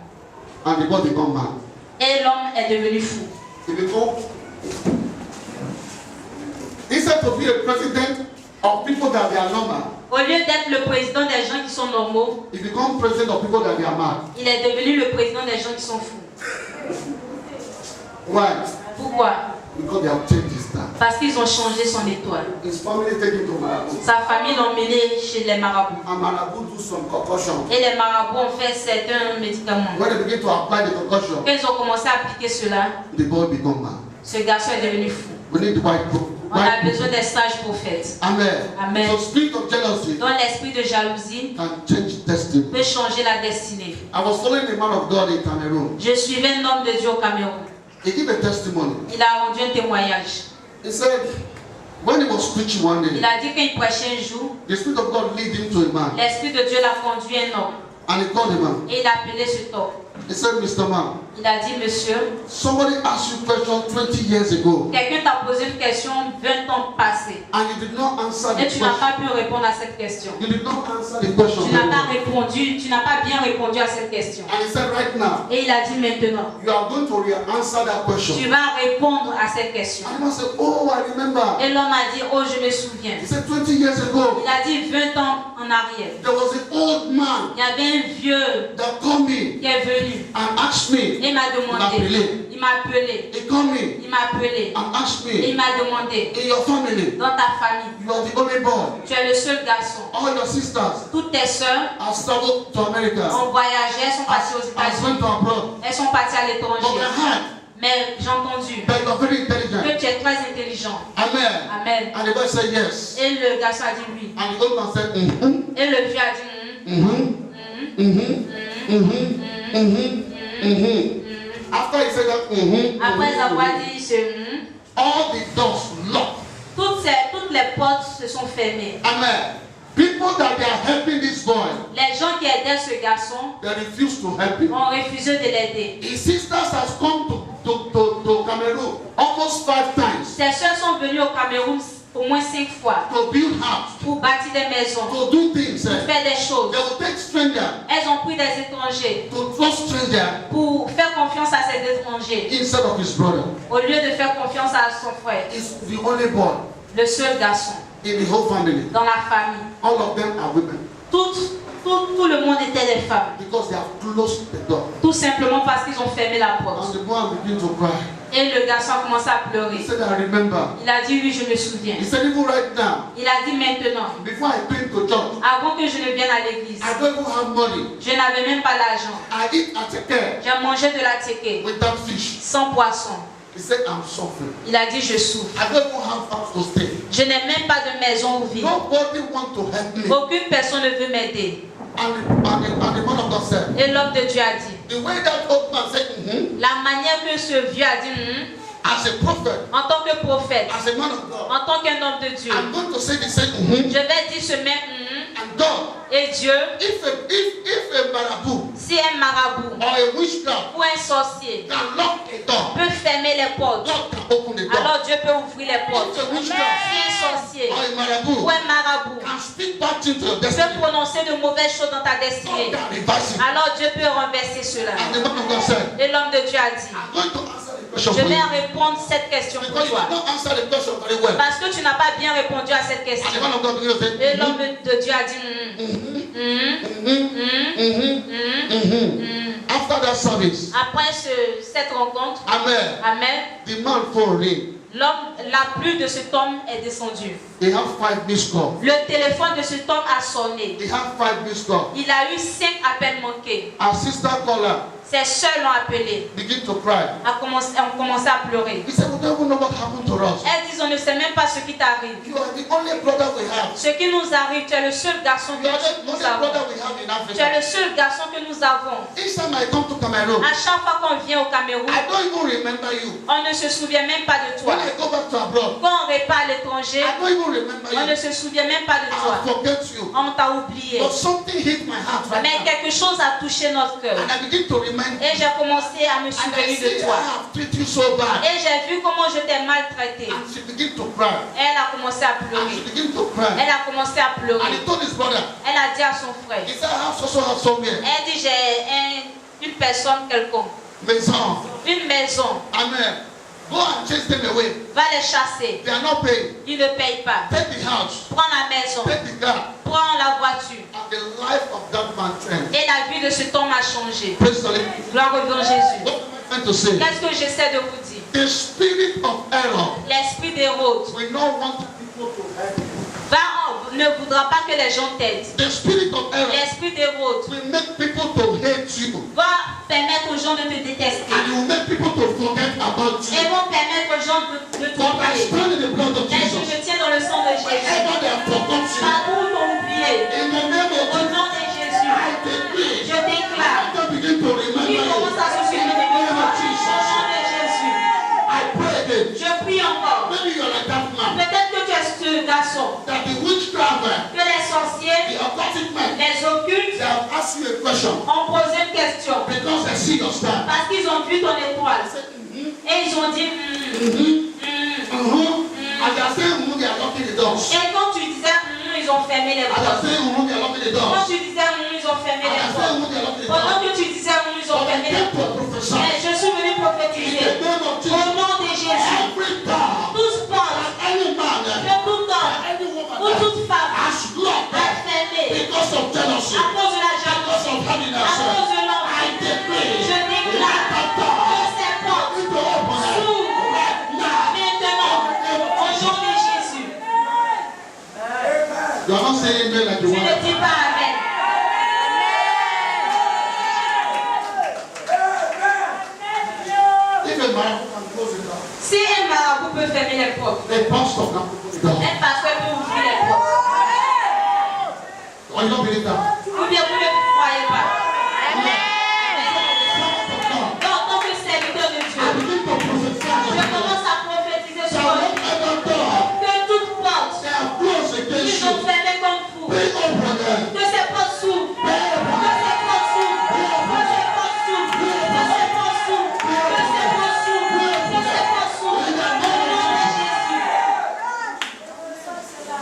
And the boy become mad. Et l'homme est devenu fou. He become, instead to be a president of people that they are normal, Au lieu d'être le président des gens qui sont normaux, he become president of people that they are mad. il est devenu le président des gens qui sont fous. Why? Pourquoi? Because they have changed his star. Parce qu'ils ont changé son étoile. His family take him to Marabout. Sa famille l'ont emmené chez les marabouts. And Marabout do some concussion. Et les marabouts ont fait certains médicaments. When they begin to apply the concussion, Quand ils ont commencé à appliquer cela, the boy become mad. ce garçon est devenu fou. We need white people. On a besoin des sages prophètes. Amen. Amen. So spirit of jealousy Dont l'esprit de jalousie can change destiny. peut changer la destinée. I was following a man of God in Cameroon. Je suivais un homme de Dieu au Cameroun. He gave a testimony. Il a rendu un témoignage. He said, when he was preaching one Il day, a dit qu'il prêchait un jour, the Spirit of God lead him to a man. l'esprit de Dieu l'a conduit un homme. And he called the man. Et il a appelé cet homme. He said, Mr. Man, Il a dit, monsieur, somebody asked you a question 20 years ago quelqu'un t'a posé une question 20 ans passés and you did not answer et the tu n'as question. pas pu répondre à cette question. You did not answer the question. Tu n'as very pas well. répondu, tu n'as pas bien répondu à cette question. And he said, right now, Et il a dit maintenant, you are going to answer that question. tu vas répondre à cette question. And he said, oh, I remember. Et l'homme a dit, oh je me souviens. He said, 20 years ago, Il a dit 20 ans en arrière. there was an old man Il y avait un vieux that called me qui est venu and asked me. et il m'a demandé. Il m'a appelé. He called me Il m'a appelé. and asked Et il me, m'a demandé, in your family, dans ta famille, you are the only boy. tu es le seul garçon. All your sisters Toutes tes sœurs have traveled to America, ont voyagé, elles sont parties aux has went États-Unis. to abroad. Elles sont parties à But l'étranger. I heard Mais j'ai entendu that you are very que intelligent. tu es très intelligent. Amen. Amen. And the boy said yes. Et le garçon a dit oui. And the old man said, mm-hmm, Et le vieux a dit mm-hmm, mm-hmm, mm-hmm, mm-hmm, mm-hmm. After he said that, mm-hmm, Après mm-hmm, avoir dit ce all the doors locked. toutes les portes se sont fermées. Amen. People that they are helping this boy, Les gens qui aidaient ce garçon they refuse to help him. ont refusé de l'aider. His sisters has come to Cameroon almost 5 times Ses soeurs sont venues au Cameroun au moins 5 fois to build house, pour bâtir des maisons, to do things. pour faire des choses. They will take strangers, Elles ont pris des étrangers to trust strangers pour faire confiance à ces étrangers instead of his brother. au lieu de faire confiance à son frère, He's the only boy le seul garçon in the whole family. dans la famille. All of them are women Tout le monde était des femmes, because they have closed the door. tout simplement parce qu'ils ont fermé la And porte. the boy began to cry. Et le garçon a commencé à He pleurer. said, I remember. Il a dit oui, je me souviens. He said, even right now, Il a dit maintenant, before I came to church, avant que je ne vienne à l'église, I don't even have money. je n'avais même pas d'argent. I eat at a care J'ai mangé de la teke, without fish. sans poisson. He said, I'm suffering. Il a dit je souffre. I don't even have house to stay. Je n'ai même pas de maison où vivre. Nobody want to help me. Aucune personne ne veut m'aider. And the man of God said, Et l'homme de Dieu a dit, the way that old man said, la manière que ce vieux a dit, as a prophet, en tant que prophète, as a man of God, en tant qu'un homme de Dieu, I'm going to say the same, je vais dire ce même and God, et Dieu, if a marabout si un marabout or a witchcraft ou un sorcier can lock a door, peut fermer les portes, God can open the door. alors Dieu peut ouvrir les portes. If a Si witchcraft un sorcier or a ou marabout un marabout can speak bad things to your peut destiny, prononcer de mauvaises choses dans ta God destinée, can reverse it. alors Dieu peut renverser cela. And the man of God said, Et l'homme de Dieu a dit, I'm going to answer the question je for vais you. répondre cette question pour Because you toi. did not answer the question very well. Parce que tu n'as pas bien répondu à cette And the question. man of God began to say, Et l'homme de Dieu a dit, after that service, Après cette rencontre, amen, Amen, the man phone ring. la pluie de cet homme est descendue. He have 5 missed calls. Le téléphone de cet homme a sonné. He have 5 missed calls. Il a eu 5 appels manqués. Our sister caller Ses soeurs l'ont appelé. begin to cry. Ont commencé à pleurer. He said, we don't even know what happened to us. Elles disent, on ne sait même pas ce qui t'arrive. You are the only brother we have. Ce qui nous arrive, tu es le seul garçon You are the que nous only avons. brother we have in Tu es Africa. le seul garçon que nous avons. Each time I come to Cameroon, À chaque fois qu'on vient au Cameroun, I don't even remember you. on ne se souvient même pas de toi. When I go back to abroad, Quand on repart à l'étranger, I don't even remember on ne you. se souvient même pas de I toi. forget you. On t'a oublié. But something hit my heart right Mais now. quelque chose a touché notre cœur. And I begin to remind Et you. j'ai commencé à me And I souvenir see de I toi. have treated you so bad. Et j'ai vu comment je t'ai maltraité. And she began to cry. Elle a commencé à And she pleurer. began to cry. Elle a commencé à And pleurer. he told his brother, Elle a dit à son frère. he said, I have have somewhere. Elle dit, j'ai une personne quelconque. Maison. Une maison. Amen. Go and chase them away. Va les chasser. They are not paying. Ils ne payent pas. Take the house. Prends la maison. Take the car. Prends la voiture. And the life of that man changed. Et la vie de cet homme a changé. Praise the Lord. Gloire au nom de Jésus. What am I trying to say? Qu'est-ce que j'essaie de vous dire? The spirit of error L'esprit d'Hérode will not want people to help you. ne voudra pas que les gens t'aident. The spirit of error L'esprit d'Hérode will make people to hate you. va permettre aux gens de te détester. And it will make people to forget about Et you. vont permettre aux gens de But I t'oublier. stand in the blood of Mais je Jesus. me tiens dans le sang de Jésus. Wherever they have forgotten you, Partout où t'ont oublié. in the name of Au Jesus, nom de Jésus. I decree, Je déclare. let them begin to remember Qui you. commence à se souvenir de In the name toi. of Au Jesus, nom de Jésus. I pray again. Je prie encore. Maybe you are like that man, Peut-être que tu es ce garçon. that the witchcraft, Que les sorciers, the occultic man, les occultes they have asked you a question. ont posé une question. réaction. Because they see your star. Parce qu'ils ont vu ton étoile. Et ils ont dit And they are saying, they are locking the doors. Et quand tu disais ils ont fermé les And they are portes. saying, they are locking the Quand doors. tu disais ils ont fermé And they les are portes. saying, they are locking the Pendant doors. que tu disais ils ont But fermé they les came to portes. prophesy. Mais je suis venu In prophétiser. the name of Au Jesus. nom de Jésus. Every door. Tous portes. Any man. Que tout homme. Any woman. Ou toute femme. Has locked Est fermé. because of jealousy. À cause de la Because jalousie. of À happiness. cause de I l'envie. decree. Je déclare que ces portes To open s'ouvrent right now. maintenant. Au nom de Jésus. You are not saying amen like Tu you ne want. dis pas Amen. If a man can close it down, Si un marabout peut fermer les portes, a pastor can open it down. un pasteur peut ouvrir les portes. Or you don't believe that? Ou bien vous ne croyez pas. Donc, en tant que serviteur de I Dieu, begin to prophesy. je commence à prophétiser sur Shall vous whatever door que toute porte they have closed against qu'ils ont you, fermée contre vous, be open them. que ces portes s'ouvrent, que ces portes s'ouvrent, que ces portes s'ouvrent, que ces portes s'ouvrent, que ces portes s'ouvrent, que ces portes s'ouvrent. Au nom de Jésus.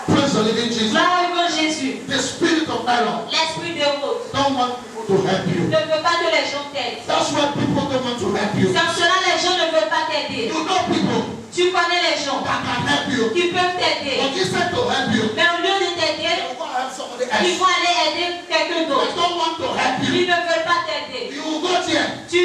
Praise the living Jesus. Gloire au Jésus. The spirit of error L'esprit de route don't want people to help you. ne veut pas que les gens t'aident. That's why people don't want to help you. Sans cela, les gens ne veulent pas t'aider. You know people Tu connais les gens that can help you, qui peuvent t'aider. but instead to help you, Mais au lieu de t'aider, they will go and help somebody ils else. vont aller aider quelqu'un They d'autre. don't want to help you. Ils ne veulent pas t'aider. You will go there. Tu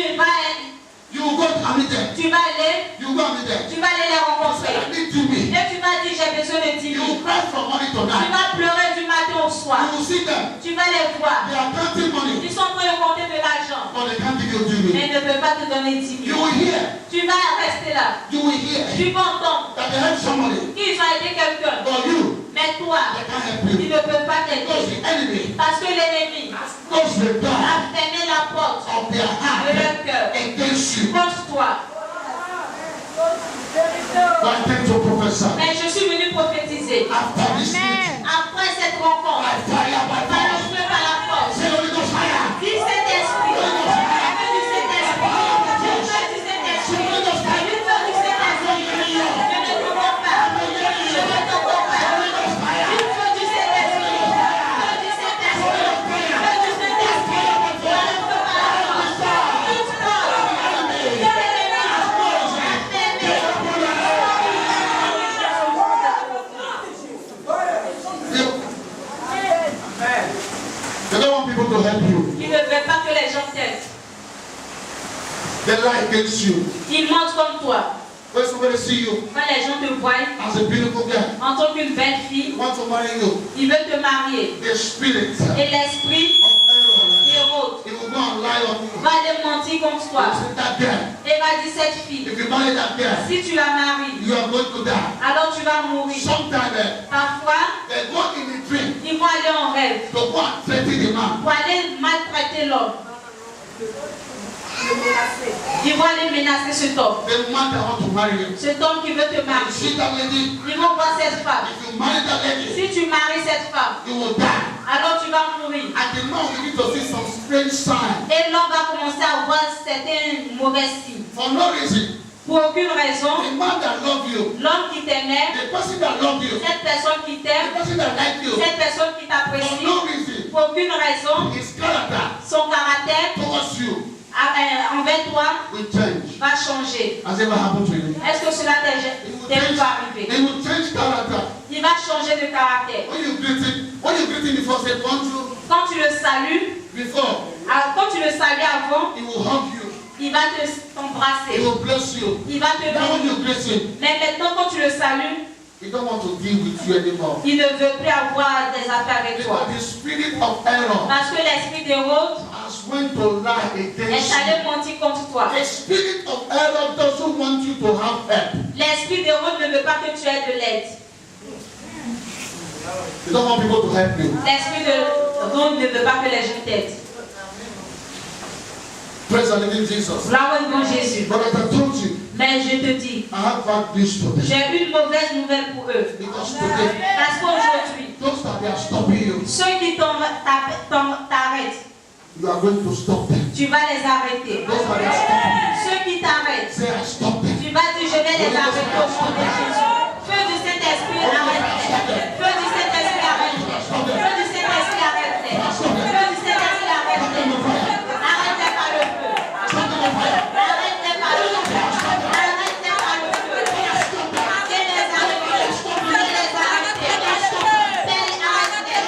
You will go and meet them. vas aller, You go and meet them. tu vas aller les Say, rencontrer. I need to me. Et tu vas dire j'ai besoin de 10 You 000. will cry from morning to Tu night. vas pleurer du matin au soir. You will see them. Tu vas les voir. They are counting money, Ils sont en train de compter de l'argent. but they can't give you due. Mais ils ne peuvent pas te donner 10 You 000. will hear. Tu vas rester là. You will hear Tu vas entendre that they help somebody, qu'ils ont aidé quelqu'un. but you, Mais toi, they can't help ils you. ne peuvent pas Because t'aider. the enemy Parce que l'ennemi has closed the door a fermé la porte of their de heart leur cœur against you. contre toi. But I came to prophesy. Mais je suis venu prophétiser. After this meeting, Après cette rencontre, by fire, by par le force, feu, par la force, say Holy Ghost fire. dis cet esprit, le feu du Saint-Esprit, le feu du Saint-Esprit, le feu du Saint-Esprit. Je ne t'entends pas. Je ne t'entends pas. Le feu du Saint-Esprit, le feu du Saint-Esprit, le feu du Saint-Esprit, par le feu, par la force. Toute force de l'ennemi a fermé. They don't want people to help you. Ils ne veulent pas que les gens t'aident. They lie against you. Ils mentent comme toi. When somebody see you Quand les gens te voient as a beautiful girl, en tant qu'une belle fille, want to marry you, ils veulent te marier. the spirit Et l'esprit of error, d'Hérode he will go and lie on you. va aller mentir contre toi. Say that girl, Et va dire cette fille, if you marry that girl, si tu la maries, you are going to die. alors tu vas mourir. Sometimes Parfois, they go in the dream ils vont aller en rêve to go and threaten the man. pour aller maltraiter l'homme. Ils vont aller menacer cet homme. The man that want to marry you. Cet homme qui veut te You marier. see that lady? Ils vont voir cette femme. If you marry that lady, Si tu maries cette femme, you will die. alors tu vas mourir. And the man will need to see some strange sign. Et l'homme va commencer à voir certains mauvais signes. For no reason. Pour aucune raison, The man that love you, l'homme qui t'aimait, the person that love you, cette personne qui the t'aime, person that like you, cette personne qui for t'apprécie, no reason, pour aucune raison, his character son caractère towards you envers toi will change. va changer. Has ever happened to you? Est-ce que cela t'est It déjà arrivé? will change character. Il va changer de caractère. When you greet him before, say bonjour. Quand tu le salues, Before, quand tu le salues avant, he will hug you. il va He t'embrasser. will bless you. Il va te Now when bénir. you greet him, Mais maintenant, quand tu le salues, he don't want to deal with you anymore. il ne veut plus avoir des affaires avec toi. Because the spirit of error Parce que l'esprit d'Hérode has went to lie est against allé you. mentir contre toi. The spirit of error doesn't want you to have help. L'esprit d'Hérode ne veut pas que tu aies de l'aide. They don't want people to help you. L'esprit d'Hérode ne veut pas que les gens t'aident. Praise the living Jesus. Gloire au nom de Jésus. But as I told you, Mais je te dis, I have bad news for them. j'ai une mauvaise nouvelle pour eux. Because today, Parce qu'aujourd'hui, those that they are stopping you, ceux qui t'arrêtent, You are going to stop them. Tu vas les arrêter. Those are the stopping. Ceux qui t'arrêtent, Say, I stop them. tu vas dire, je vais les arrêter au nom de Jésus. Feu du Saint-Esprit, arrête-les. Feu du Saint-Esprit, arrête-les. Feu du Saint-Esprit, arrête-les. Feu du Saint-Esprit, arrête-les. Arrête-les par le feu. Arrête-les par le feu. Arrête-les par le feu. Fais les arrêter. Fais les arrêter. Fais les arrêter. Fais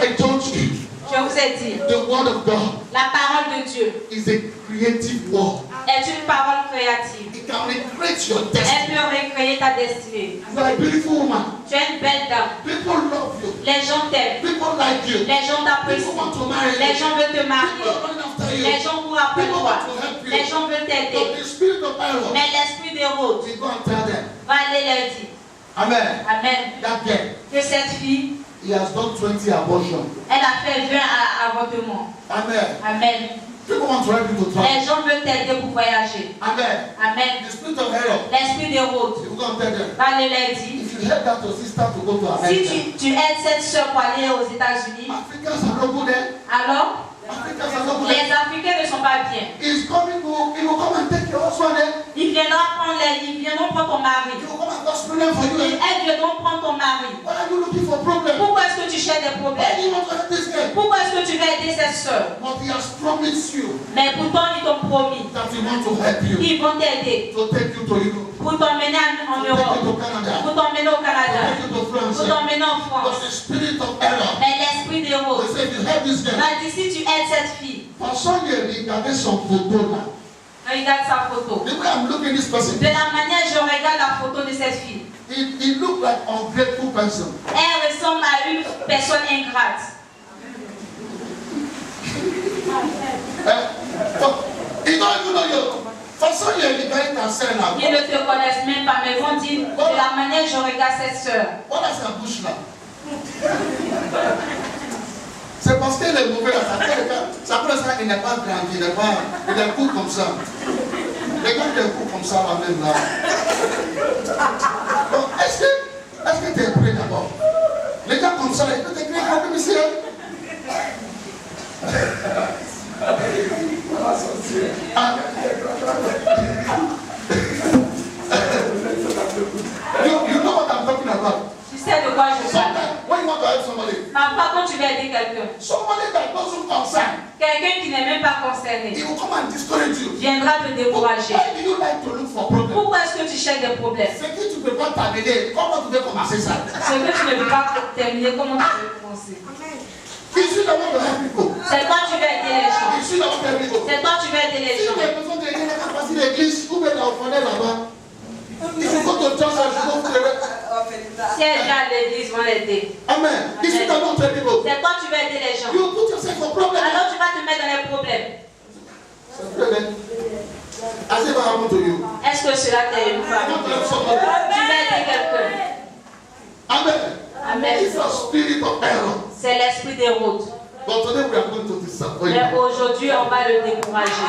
I told you, Je vous ai dit, the word of God la parole de Dieu is a creative word. est une parole créative. It can recreate your Elle destiny. peut recréer ta destinée. You are a beautiful woman. Tu es une belle dame. People love you. Les gens t'aiment. People like you. Les gens People t'apprécient. want to marry Les you. gens veulent te People marier. are running after you. Les gens courent après People toi. want to help you. Les gens veulent But t'aider. the spirit of error, Mais l'esprit d'Hérode we go and tell them. va aller leur dire, Amen. Amen, That girl, que cette fille, he has done 20 abortions. elle a fait 20 avortements. Amen. Amen. People want to help you to travel. Les gens veulent t'aider pour voyager. Amen. Amen. The spirit of error, L'esprit d'Hérode you go and tell them. va aller leur dire, If you help that your sister to go to si America, tu aides cette soeur pour aller aux États-Unis, Africans are not good there. alors Africans are not good there. les Africains ne sont pas bien. He's coming to, he will come and take your husband there. Ils viendront prendre ton mari. He will come and cause problem for you. Et elles viendront prendre ton mari. Why are you looking for problem? Pourquoi est-ce que tu cherches des Why do problèmes? you want to help this girl? Pourquoi est-ce que tu veux aider cette soeur? But he has promised you Mais pourtant, ils t'ont promis that he wants to help you, qu'ils vont t'aider to take you to Europe, pour t'emmener en to take you Europe, to Canada, pour t'emmener au to Canada, take you to France. pour t'emmener en But France. the spirit of error, Mais l'esprit they d'Hérode say if you help this girl, m'a dit, si tu aides cette fille, Pastor Yeri, il avait son photo là. regarde sa photo. The way I'm looking at this person, De la manière dont je regarde la photo de cette fille, he looked like an ungrateful person. elle ressemble à une personne ingrate. He don't even know you. Pastor Yeri, il va être en scène là. Ils ne te connaissent même pas, mais vont dire, de la manière dont je regarde cette soeur. What a sa bouche là? C'est parce qu'elle est mauvaise là. Ça peut ça, il n'est pas grandi, il est court comme ça. Les gars qui est court comme ça là même là. Donc, est-ce que tu es prêt d'abord? Les gars comme ça, ils peuvent te créer comme ici. You know what I'm talking about? Tu sais de quoi je parle. Sometimes when you want to help somebody, Parfois, quand tu veux aider quelqu'un, somebody that doesn't concern, quelqu'un qui n'est même pas concerné, he will come and discourage you. viendra te décourager. Why do you like to look for problems? Pourquoi est-ce que tu cherches des problèmes? C'est que tu ne peux pas t'amener. Comment tu veux commencer ça? Ce que tu ne peux pas terminer, comment tu veux commencer? Je suis d'abord de help people. C'est toi tu veux aider les gens. Je suis d'abord de help people. C'est toi tu veux aider les Si gens. tu as besoin d'aider, il faut passer l'église, vous mettez la offrande là-bas. If you go to church, you go to the Si elles viennent à l'église, vont l'aider. Amen. If you cannot help people, C'est toi tu veux aider les gens. you put yourself for problem. Alors tu vas te mettre dans les problèmes. Has it ever happened to you? Est-ce que cela t'est une You femme? want to help somebody? Tu veux aider quelqu'un. Amen. Amen. It's a spirit of error. C'est l'esprit d'Hérode. But today we are going to disappoint Mais you. aujourd'hui, on va le décourager.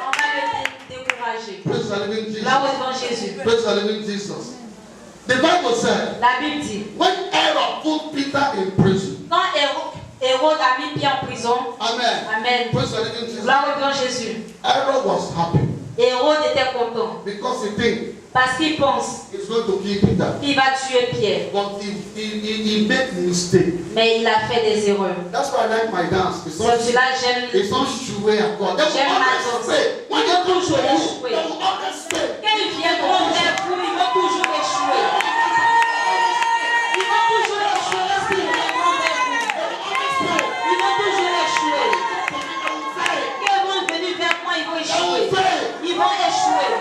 On va le décourager. Praise the living Jesus. Là où est devant Jésus. Praise the living Jesus. The Bible said, La Bible dit, when Error put Peter in prison, quand Hérode a mis Pierre en prison, Amen. Amen. Praise the living Jesus. Là où est devant Jésus. Error was happy Hérode était content because he think parce qu'il pense he's going to kill Peter. qu'il va tuer Pierre. But he made mistake. Mais il a fait des erreurs. That's why I like my dance. It's C'est not cela j'aime. it's not jouer à quoi. They will J'aime ma always danse. fail. When Ils they vont come to toujours you, échouer. they will always fail. Quand ils viendront vers vous, ils vont toujours échouer. Ils vont toujours échouer lorsqu'ils viendront vers vous. Ils vont toujours échouer. Quand ils vont venir vers moi, ils vont échouer. Ils vont échouer.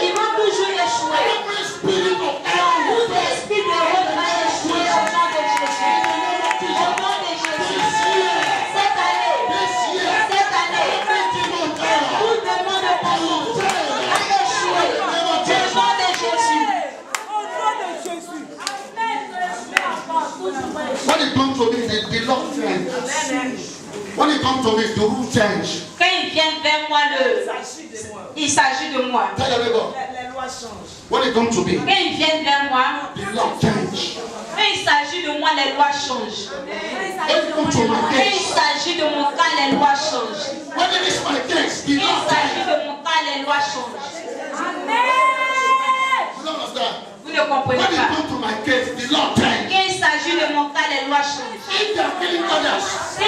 Ils vont toujours échouer. Every spirit of Tout error esprit de Hérode va échouer au nom de Jésus. Au nom de Jésus. Cette année, tout demande de passage va échouer. When it comes to me, the rule change. Quand ils viennent vers moi, il s'agit de moi. Tell everybody. Les lois changent. When it comes to me, Quand ils viennent vers moi, the law change. quand il s'agit de moi, les lois changent. When it comes to my Quand il case, s'agit de mon cas, les lois changent. when it is my case, the Quand il law s'agit change. de mon cas, les lois changent. You don't understand? Vous ne comprenez When it pas. comes to my case, the law change. Quand il s'agit de mon cas, les lois changent. If they are killing others, Quand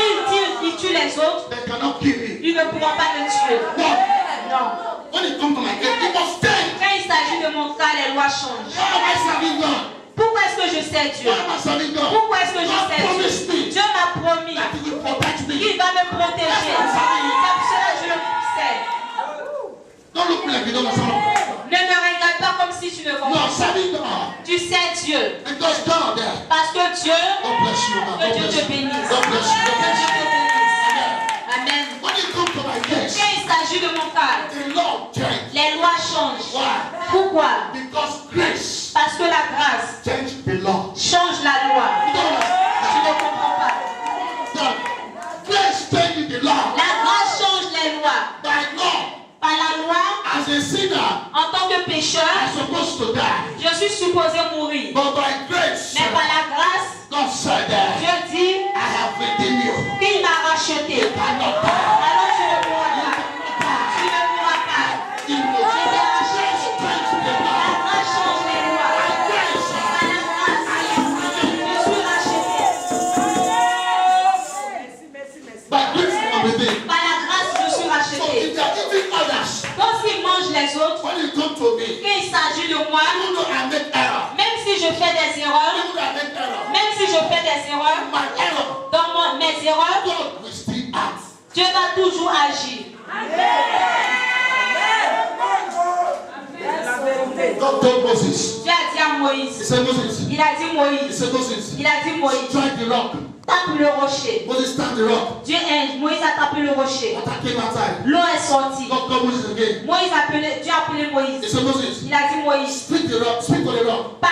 ils tuent les autres, they cannot kill me. ils ne pourront pas me tuer. No. Non. When it comes to my case, it must change. Quand il s'agit de mon cas, les lois changent. Why am I serving God? Pourquoi est-ce que je sais Dieu? Why am I serving God? Pourquoi est-ce que je God sais promised Dieu? me Dieu m'a promis that He will protect me. qu'il va me protéger. C'est pour cela que je le sais. Don't look like you don't understand. Ne me regarde pas comme si tu ne You comprends are pas. serving God. Tu sais Dieu. Because God there. Parce que Dieu, God bless you, man. que God Dieu bless te you. bénisse. God bless you. Que God bless Dieu you. te bénisse. Amen. Amen. When it comes to my case, Quand il s'agit de mon cas, the law change. les lois changent. Why? Pourquoi? Because grace Parce que la grâce change the law. change la loi. You don't understand? Tu ne comprends pas. God, grace changes the law. La grâce change les lois. By law, Par la loi, as a sinner, en tant que pécheur, I'm supposed to die. je suis supposé mourir. But by grace, Mais par la grâce, God said that Dieu dit I have redeemed you. qu'il m'a racheté. Cannot die. Alors tu ne mourras pas. Tu ne mourras pas. In the grace change the La law. grâce change les lois. By grace, Par la grâce, je suis racheté. by grace, I'm redeemed. Par la grâce, je suis So racheté. if they are eating others, Donc s'ils mangent les autres, when it comes to me, quand il s'agit de moi, even though I make error, même si je fais des erreurs, even though I make error, même si je fais des erreurs, my error, dans mes erreurs, God will still act. Dieu va toujours agir. God told Moses, Dieu a dit à He Moïse, said, Moses, il a dit He Moïse, said, Moses, il a dit Moïse, strike the rock. tape le rocher. Moses strike the rock. Moïse a tapé le rocher. Attack came outside. L'eau est sortie. God called Moses again. Dieu a appelé He Moïse. said, Moses, Il a dit Moïse, speak the rock, speak to the rock. pas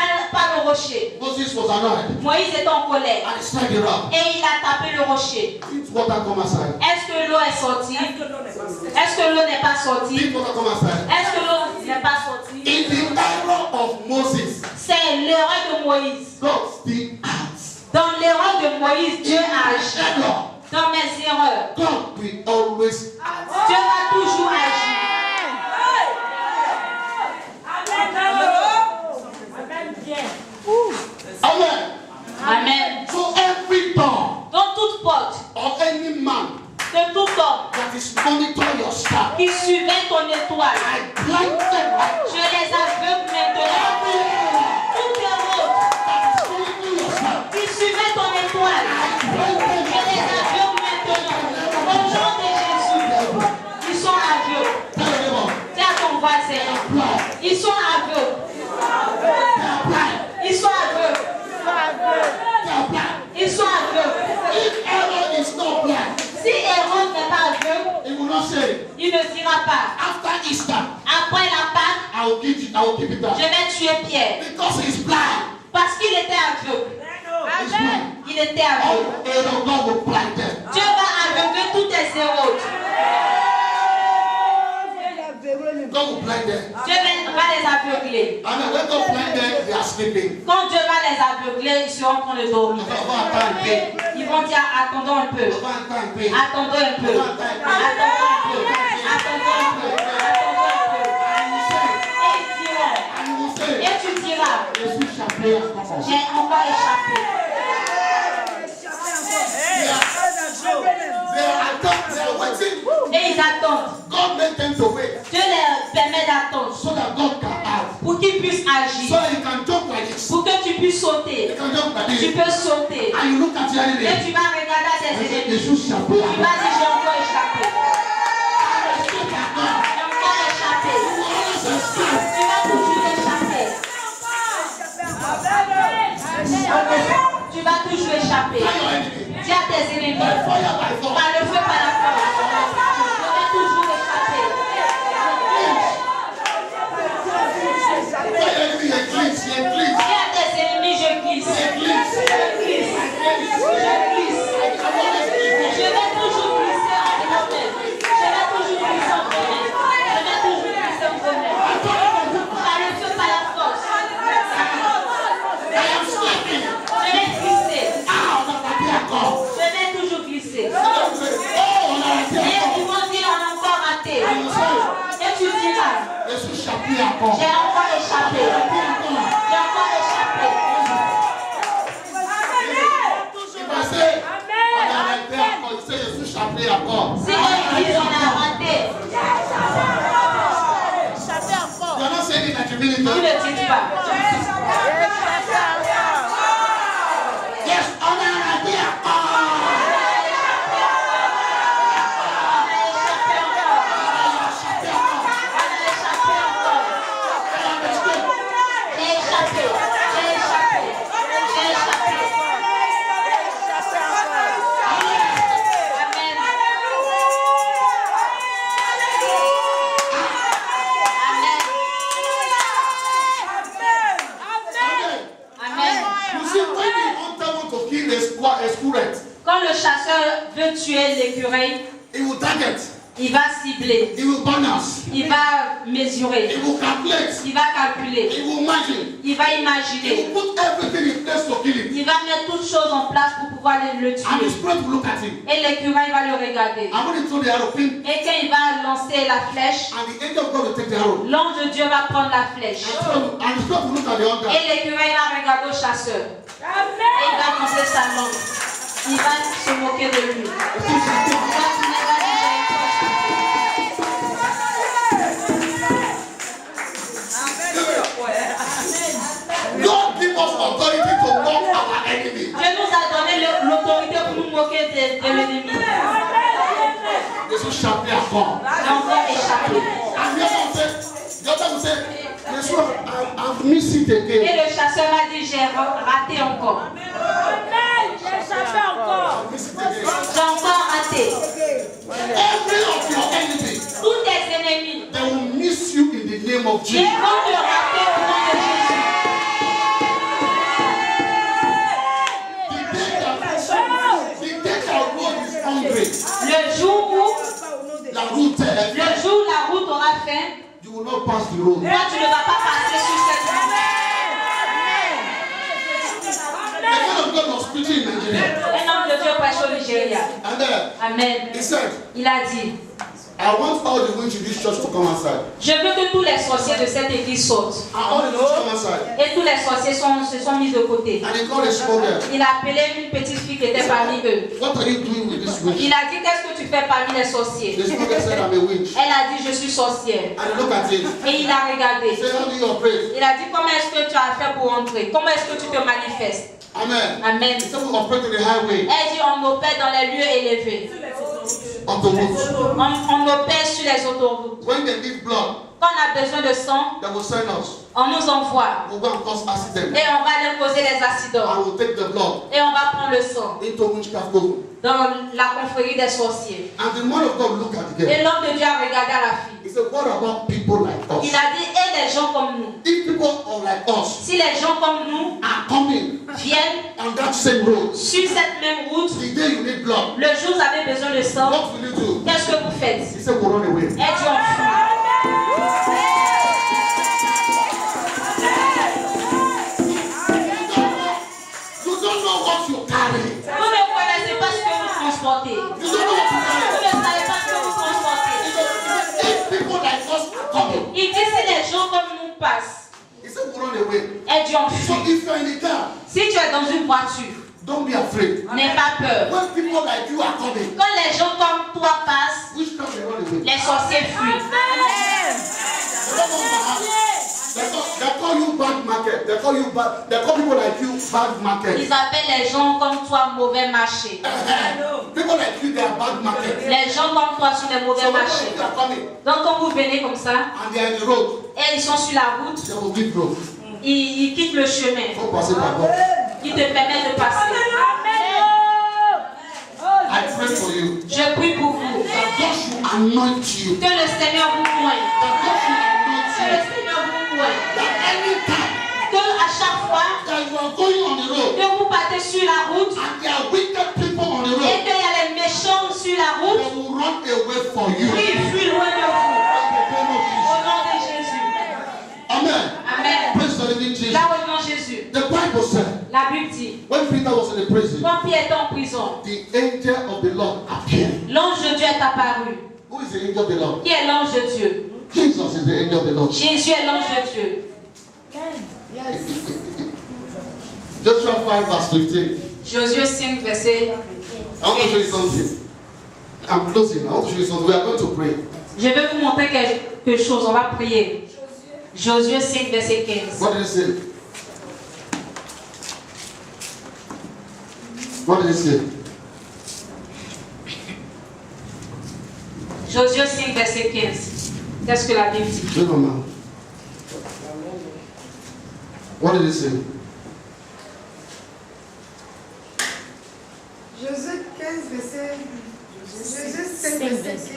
le rocher. Moses was annoyed Moïse est en colère and he struck the rock. et il a tapé le rocher. Did water come outside? Est-ce que l'eau est sortie? Est-ce que l'eau n'est pas sortie? Did water come outside? Est-ce que l'eau n'est pas sortie? In the error of Moses, C'est l'erreur de Moïse. God still acts. Dans l'erreur de Moïse, Dieu agit. Error, Dans mes erreurs, God will always act. Dieu va toujours agir. Amen. Amen. So every door Dans toute porte, or any man de tout homme that is monitoring your star, qui suivait ton étoile, I blind them. je les aveugle maintenant. Every error Toutes les autres that is monitoring your star, qui suivaient ton étoile, blind them. je les aveugle maintenant. Au nom de Jésus, ils sont aveugles. Tell them, Dis à ton voisin, blind. ils sont aveugles. They are blind. Ils sont aveugles. They are blind. Ils sont aveugles. If Aaron is not blind, Si Aaron n'est pas aveugle, he will not say, il ne dira pas, after Easter, après la Pâque, I will keep it down. je vais tuer Pierre. Because he's blind. Parce qu'il était aveugle. He's blind. Il était aveugle. Oh, Aaron, God will blind them. Dieu va aveugler tous tes erreurs. God will blind them. Dieu va les aveugler. And then when God blind them, they are sleeping. Quand Dieu va les aveugler, ils seront en train de dormir. Ils vont dire attendons un peu. Attendons un peu. Attendons un peu. Attendons un peu. Attendons un peu. Et tu diras, j'ai encore échappé. Et ils attendent. God made them to wait Dieu leur permet d'attendre so that God can act. pour qu'ils puissent So agir. he can jump like this. Pour que tu puisses He sauter. can jump like Tu this. peux sauter. And you look at your enemy. Et tu vas regarder à tes And say, ennemis. Jesus shall be Tu vas dire j'ai encore échappé. God. J'ai encore échappé. Tu vas toujours échapper. Tu vas toujours échapper. Tell your enemy. Dis à tes ennemis. By fire, by force. Par le feu, par la force. Je vais toujours échapper. Tell your enemy, he glitch, he glitch. Dis à tes ennemis, je glisse. He glitch. Je glisse. Je glisse. Je vais toujours échappé encore. J'ai encore échappé. J'ai encore échappé. Il va dire, on a arrêté encore. Il sait, je suis échappé encore. Si eux disent on a raté, You are not saying it like you mean it. tu Huh? ne dis pas. Yes, on a arrêté encore. Quand le chasseur veut tuer l'écureuil, He will target. il va cibler, He will balance. il va mesurer, He will calculate. il va calculer, He will imagine. il va He imaginer, will put everything in place to kill it. il va mettre toutes choses en place pour pouvoir le And tuer. his spirit will look at him. Et l'écureuil va le regarder. And when he throw the arrow, pin, Et quand il va lancer la flèche, and the angel of God will take the arrow. l'ange de Dieu va prendre la flèche. And the spirit will look at the hunter. Et l'écureuil va regarder au chasseur. Et il va monter sa langue. Il va se moquer de lui. Il va God give us authority to mock our enemy. Dieu nous a donné l'autorité pour nous moquer de l'ennemi. Je suis échappé encore. J'ai encore échappé. And the other will say, Jesus, I've missed it Et again. le chasseur a dit, j'ai raté encore. I've missed it again. J'ai encore raté. Every of your enemy, Tous tes ennemis, they will miss you in the name of ils Jesus. vont te rater au nom de Jésus. The day that road is hungry, Le jour où la route aura faim, you will not pass the road. toi tu ne vas pas passer sur cette route. The man of God was preaching in Nigeria. Un homme de Dieu prêche au Nigeria. And then Amen. he said, Il a dit, I want all the witches in this church to come outside. je veux que tous les sorciers de cette église sautent. And all the witches come outside. Et tous les sorciers se sont mis de côté. And he called a small girl. Il a appelé une petite fille qui était parmi eux. What are you doing with this witch? Il a dit, qu'est-ce que tu fais parmi les sorciers? The small girl said, I'm a witch. Elle a dit, je suis sorcière. And he looked at him. Et il a He regardé. said, how do you operate? Il a dit, comment est-ce que tu as fait pour entrer? Comment est-ce que tu te manifestes? Amen. Amen. He said, we operate in the highway. Elle dit, on opère dans les lieux élevés. On the roads. On opère sur les autoroutes. When they need blood, Quand on a besoin de sang, they will send us. on nous envoie. We'll go and cause accident. Et on va leur causer les accidents. I will take the blood Et on va prendre le sang into witchcraft coven. dans la confrérie des sorciers. And the man of God looked at the Et girl. l'homme de Dieu a regardé à la fille. He said, what about people like Il us? a dit, et les gens comme nous. If people are like us Si les gens comme nous are coming viennent on that same road, sur cette même route, the day you need blood, le jour où vous avez besoin de sang, what will you do? qu'est-ce que vous faites? He said, we'll run away. Elle dit, on fuit. You don't know what you carry. Vous ne connaissez pas ce que vous transportez. You don't know what you Vous carry. ne savez pas ce que vous transportez. If people like us are coming, Il dit, si les gens comme nous passent, he said, we'll run away. elle dit, on So fuit. if you're in the car, Si tu es dans une voiture, don't be afraid. n'aie pas peur. When people like you are coming, Quand les gens comme toi passent, which come they run away? les sorciers fuient. They don't want to have- They call you bad market. They call people like you bad market. Ils appellent les gens comme toi mauvais marché. People like you, they are bad market. Les gens comme toi sont des mauvais So when marchés. you are coming Donc quand vous venez comme ça, and they are in the road, et ils sont sur la route, they will give road. ils quittent le chemin Faut passer par là. qui te permet de passer. I pray for you. Je prie pour vous. That God should anoint you. Que le Seigneur vous poigne. That God should anoint Que le you. Seigneur vous poigne. That anytime Que à chaque fois that you are going on the road que vous partez sur la route and there are wicked people on the et road, qu'il y a les méchants sur la they route, will run away for you. ils fuient loin de vous. In the name of Au Jesus. nom de Jésus. Amen. Amen. Praise the living Jesus. Là au nom de Jésus. The Bible said, La Bible dit, when Peter was in the prison, quand Pierre était en prison, the angel of the Lord appeared. l'ange de Dieu est apparu. Who is the angel of the Lord? Qui est l'ange de Dieu? Jesus is the angel of the Lord. Jésus est l'ange de Dieu. Joshua 5 verse 15. Josué 5, verset. I want to show you something. I'm closing. I want to show you something. We are going to pray. Je vais vous montrer quelque chose. On va prier. Josué 5, verset 15. What did it say? What did it say? Josué 5, verset 15. Qu'est-ce que la Bible dit? Wait a minute. What did it say? Josué 15, verset. Josué 5, verset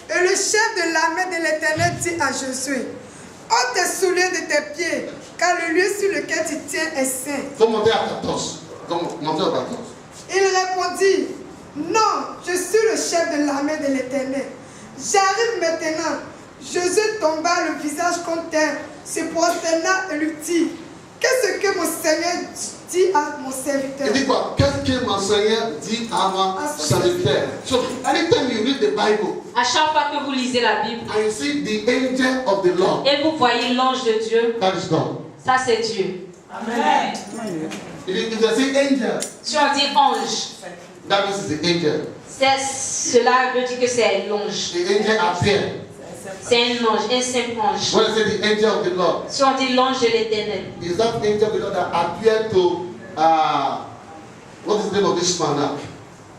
15. Et le chef de l'armée de l'Éternel dit à Josué, ôte tes souliers de tes pieds, car le lieu sur lequel tu tiens est saint. Faut monter à 14. Monter à 14. Il répondit, non, je suis le chef de l'armée de l'Éternel. J'arrive maintenant. Josué tomba le visage contre terre, se prosterna et lui dit, qu'est-ce que mon Seigneur dit à mon serviteur? Il dit quoi? Qu'est-ce que mon Seigneur dit à mon serviteur? So, anytime you read the Bible, À chaque fois que vous lisez la Bible and you see the angel of the Lord, et vous voyez l'ange de Dieu, that is God. ça c'est Dieu. Amen. If they say angel, Si on dit ange, that means it's the angel. cela veut dire que c'est l'ange. The angel appeared. C'est un ange, un simple ange. When I say the angel of the Lord, Si on dit l'ange de l'Éternel, is that angel of the Lord that appeared to, what is the name of this man now?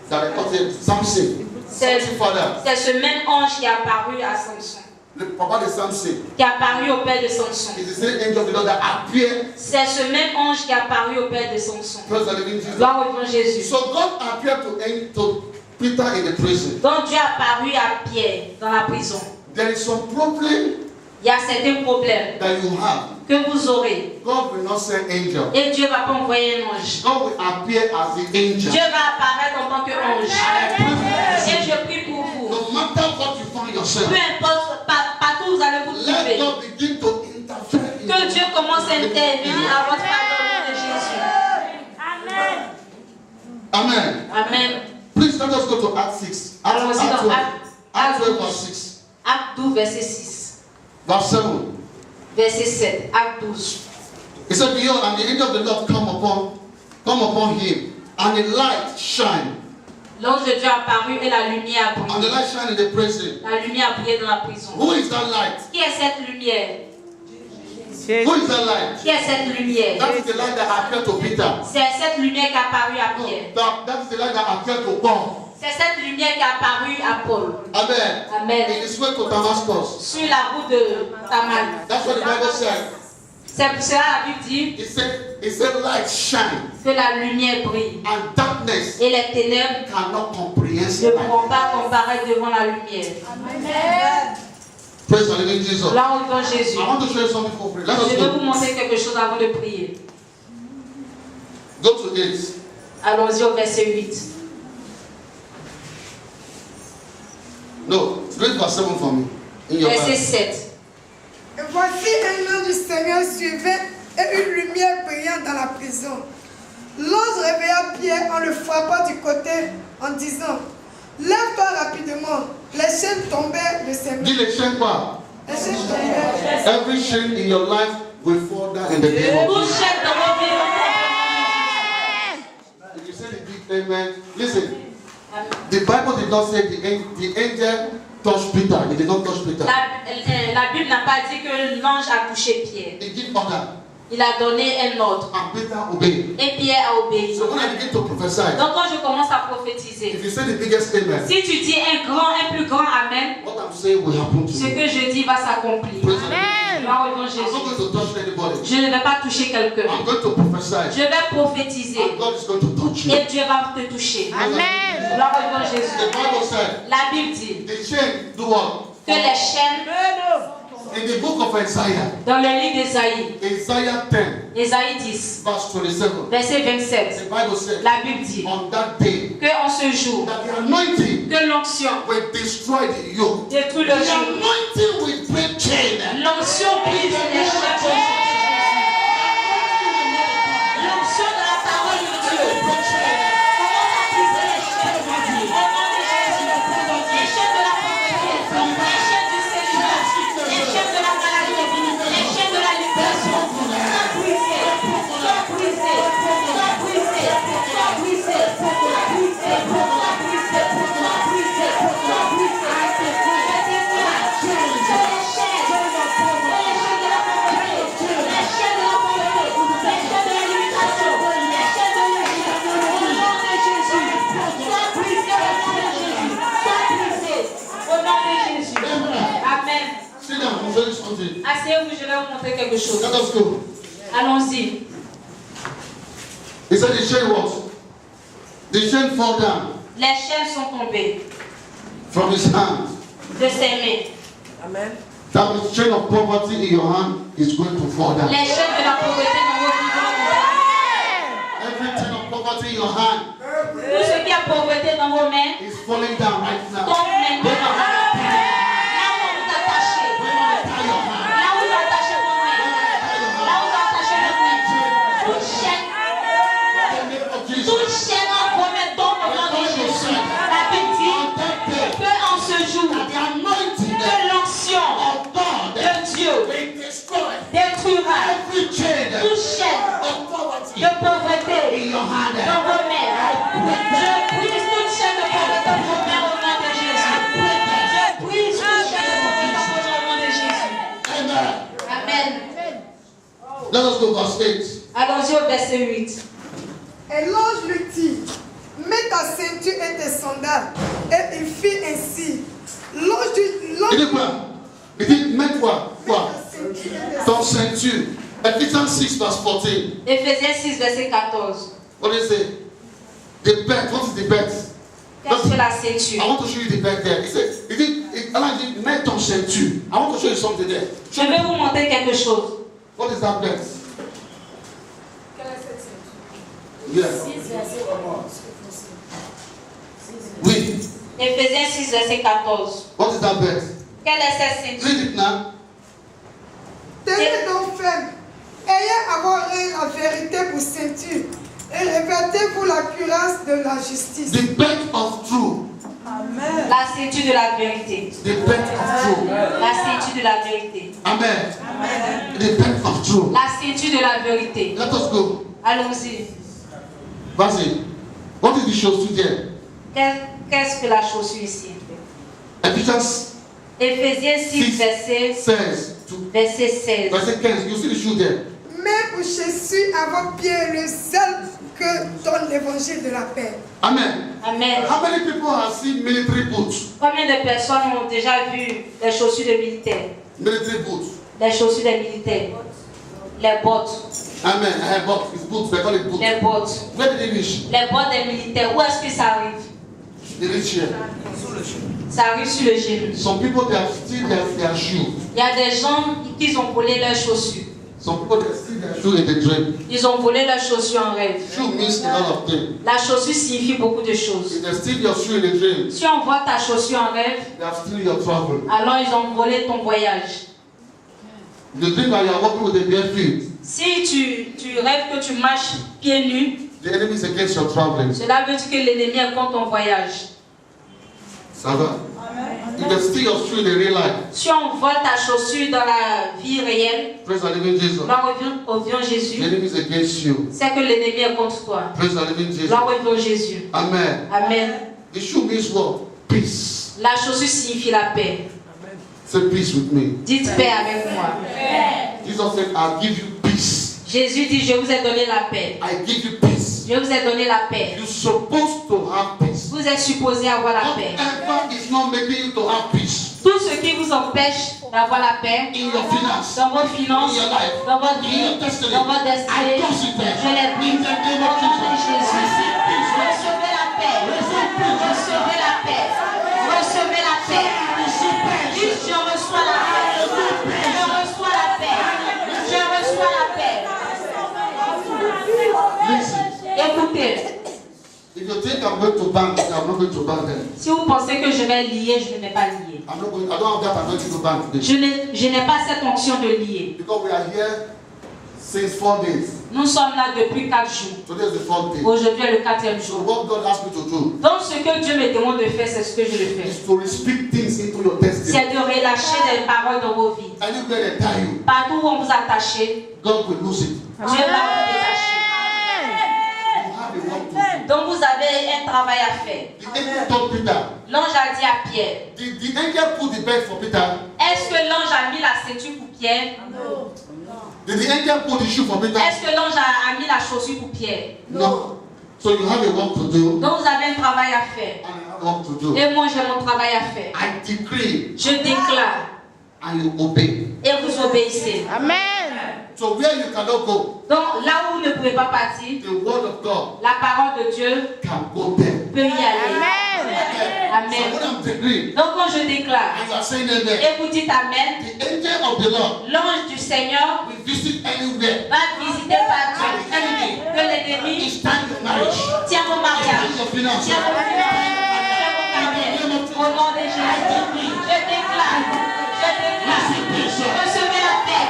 That I called him Samson. Samson father. c'est ce même ange qui est apparu à Samson, The papa de Samson. qui est apparu au père de Samson. Is the same angel of the Lord that appeared. C'est ce même ange qui est apparu au père de Samson. Praise the living Jesus. Gloire au grand Jésus. So God appeared to Peter in the prison. Donc Dieu est apparu à Pierre dans la prison. There is some problem Il y a certains problèmes that you have. que vous aurez. God will not send angel. Et Dieu ne va pas envoyer un ange. God will appear as the angel. Dieu va apparaître en tant qu'ange. Et je prie pour vous. No matter what you find yourself, Peu importe, partout où vous allez vous let trouver. God begin to interfere in Que your Dieu commence à intervenir à votre faveur au nom de Jésus. Amen. Amen. Please let us go to Acts 6. Allons-y dans Acts 12, verse 6. Acte 12, verset 6. Verse 7. Verset 7. Acte 12. He said, behold, and the angel of the Lord come upon him, and a light shine. L'ange de Dieu est apparu et la lumière a And the brillé. light shine in the prison. La lumière a brillé dans la prison. Who is that light? Qui est cette lumière? Who is that light? Qui est cette lumière? That is the light that appeared to Peter. C'est cette lumière qui est apparue à No, Pierre. that is the light that appeared to Paul. C'est cette lumière qui est apparue à Paul. Amen. Amen. In his way to Damascus. Sur la route de Tamal. That's what the Bible said. C'est pour cela la Bible dit It said light shine, que la lumière brille. and darkness Et les ténèbres cannot comprehend ne light. pourront pas comparaître devant la lumière. Praise the living Jesus. Là on voit Jésus. I want to show you something for free. Let us Je vais vous go. montrer quelque chose avant de prier. Go to 8. Allons-y au verset 8. No, read verse 7 for me. In your Verset Bible. 7. Et voici un ange du Seigneur suivait et une lumière brillante dans la prison. L'ange réveilla Pierre en le frappant du côté en disant, lève-toi rapidement. Les chaînes tombaient de ses mains. Dis les chaînes quoi? Les chaînes tombaient. Every chain in your life will fall down in the name of Vous Jesus. chefs dans vos vies. If you say the big amen, listen. The Bible did not say the angel touched Peter. It did not touch Peter. La Bible n'a pas dit que l'ange a touché Pierre. It gave order, Il a donné un ordre. and Peter obeyed. Et Pierre a obéi. So when I begin to prophesy, Donc quand je commence à prophétiser, if you say the biggest amen, si tu dis un plus grand amen, what I'm saying will happen to ce you. que je dis va s'accomplir. Praise the Lord. Gloire au nom de I'm not Jésus. going to touch anybody. Je ne vais pas toucher quelqu'un. I'm going to prophesy. Je vais prophétiser. And God is going to touch you. Et Dieu va te toucher. Amen. Gloire au nom de The Jésus. Bible said, La Bible dit the chain do what? que les chaînes, In the book of Isaiah, dans le livre d'Ésaïe, Isaiah 10, Ésaïe 10, verse 27, verset the 27, Bible said, la Bible dit on that day, que en ce jour, that the anointing que l'onction will destroy the yoke. détruit The le joug. anointing will break chain. L'onction brise les chaînes. L'onction de la parole de Dieu. Commence à briser les chaînes. Au nom de Jésus. Les chaînes de la prophétie. Les chaînes du Seigneur. something. Asseyez-vous, je vais vous montrer quelque chose. Let us go. Allons-y. He said the chain what? The chain fall down Les chaînes sont tombées from his hand. de ses mains. Amen. That the chain of poverty in your hand is going to fall down. Les chaînes de la pauvreté dans vos vies vont tomber. Every chain of poverty in your hand Tout ce qui a pauvreté dans vos mains is falling down right now. tombe maintenant. Là où on vous attachez. Tie your hand. Là où vous attachez vos mains. Là où vous attachez vos mains. Toute chaîne, In the name of Jesus. toute chaîne en vos mains tombe au nom de Jésus. La Bible dit On that day, que en ce jour, the anointing que l'onction of God de Dieu will destroy détruira every chain toute chaîne of poverty de pauvreté in your hand. dans vos mains. Je brise toute chaîne de pauvreté dans vos mains au nom de Jésus. Je brise toute chaîne de pauvreté dans vos mains au nom de Jésus. Amen. Amen. Let us go verse 8. Allons-y au verset 8. Et l'ange lui dit, mets ta ceinture et tes sandales. Et il fit ainsi. L'ange Il dit quoi? Il dit, mets quoi? Quoi? Ton ceinture. Ephesians 6 verse 14. Éphésiens 6, verset 14. What do you say? The belt. What is the belt? Qu'est-ce que la I ceinture? want to show you the belt there. He said, Allah dit, mets ton ceinture. I want to show you something there. Je vais vous montrer quelque chose. What is that belt? Quelle est cette ceinture? Yes. Oui. Éphésiens 6, verset 14. What is that belt? Quelle est cette ceinture? Read it now. Tenez donc ferme. Ayez à vos reins la vérité pour ceinture. Et revêtez-vous la cuirasse de la justice. The belt of truth. Amen. La ceinture de la vérité. The belt of truth. La ceinture de la vérité. Amen. The belt of truth. La ceinture de la vérité. Let us go. Allons-y. Vas-y. What is the chaussure there? Qu'est-ce que la chaussure ici? Ephesians Éphésiens 6, verset says to 16. verse 15. You see the shoe there? Mets pour Jésus à vos pieds le zèle que donne l'évangile de la paix. Amen. Amen. How many people have seen military boots? Combien de personnes ont déjà vu les chaussures de militaires? Military boots. Les chaussures des militaires. Les bottes. Amen. I have bought his boots. They call it boots. Les bottes. Where did they reach? Les bottes des militaires. Où est-ce que ça arrive? They reach here. Ça arrive sur le genou. Some people they have still their shoe. Il y a des gens qui ont volé leurs chaussures. Some people they still their shoe in the dream. Ils ont volé leurs chaussures en rêve. Shoe means a lot of things. La chaussure signifie beaucoup de choses. If they steal your shoe in the dream, Si on voit ta chaussure en rêve, they have stolen your travel. alors ils ont volé ton voyage. The dream that you are walking with the bare feet, Si tu rêves que tu marches pieds nus, the enemy is against your traveling. cela veut dire que l'ennemi est contre ton voyage. Ça va? If they steal your shoe in the real life, Si on vole ta chaussure dans la vie réelle, praise the living Jesus. gloire au Dieu The Jésus, enemy is against you. c'est que l'ennemi est contre toi. Praise the living Jesus. Gloire au Dieu Jésus. Amen. Amen. The shoe means what? Peace. La chaussure signifie la paix. Say peace with me. Dites paix avec moi. Jesus said, I'll give you peace. Jésus dit, je vous ai donné la paix. I give you peace. Je vous ai donné la paix. You're supposed to have peace. Vous êtes supposé avoir la paix. Whatever is not making you to have peace Tout ce qui vous empêche d'avoir la paix in your finance, dans vos finances, in your life, dans votre in vie, your destiny, dans votre I destinée, toss it there. je les brise. In the name Au of nom de Jesus. Jésus. Receive peace. Recevez la paix. Recevez la paix. Recevez la paix. Dites, je reçois la paix. Je reçois la paix. Je reçois la paix. Listen, Écoutez, if you think I'm going to bank, I'm not going to bank then. si vous pensez que je vais lier, je ne vais pas lier. I don't have that anointing to bank today. Je n'ai pas cette onction de lier. Because we are here since 4 days. Nous sommes là depuis 4 jours. Today is the 4th day. Aujourd'hui est le 4e So jour. what God asked me to do Donc ce que Dieu me demande de faire, c'est ce que je le fais. is to speak things into your destiny. C'est de relâcher des paroles dans vos vies. Anywhere they tie you, Partout où on vous attache, God will lose it. Dieu va vous détacher. You have a work to do. Donc vous avez un travail à faire. The angel told Peter, L'ange a dit à Pierre, the angel put the bed for Peter. est-ce que l'ange a mis la ceinture pour Pierre? Did the angel put the shoe for Peter? Est-ce que l'ange a mis la chaussure pour Pierre? No. So you have a work to do, Donc vous avez un travail à faire. and I have work to do. Et moi j'ai mon travail à faire. I decree Je déclare and you obey. Et vous obéissez. Amen. So where you cannot go, Donc là où vous ne pouvez pas partir, the word of God la parole de Dieu can go there. peut y aller. Amen. Amen. So when I'm decreeing, Donc quand je déclare, and you are saying amen, et vous dites Amen, the angel of the Lord l'ange du Seigneur will visit anywhere. va visiter partout que l'ennemi It's time your marriage. tient vos mariages, It's time your finance. tient vos finances, tient vos carrières. Au nom de Jésus, je déclare, recevez la paix.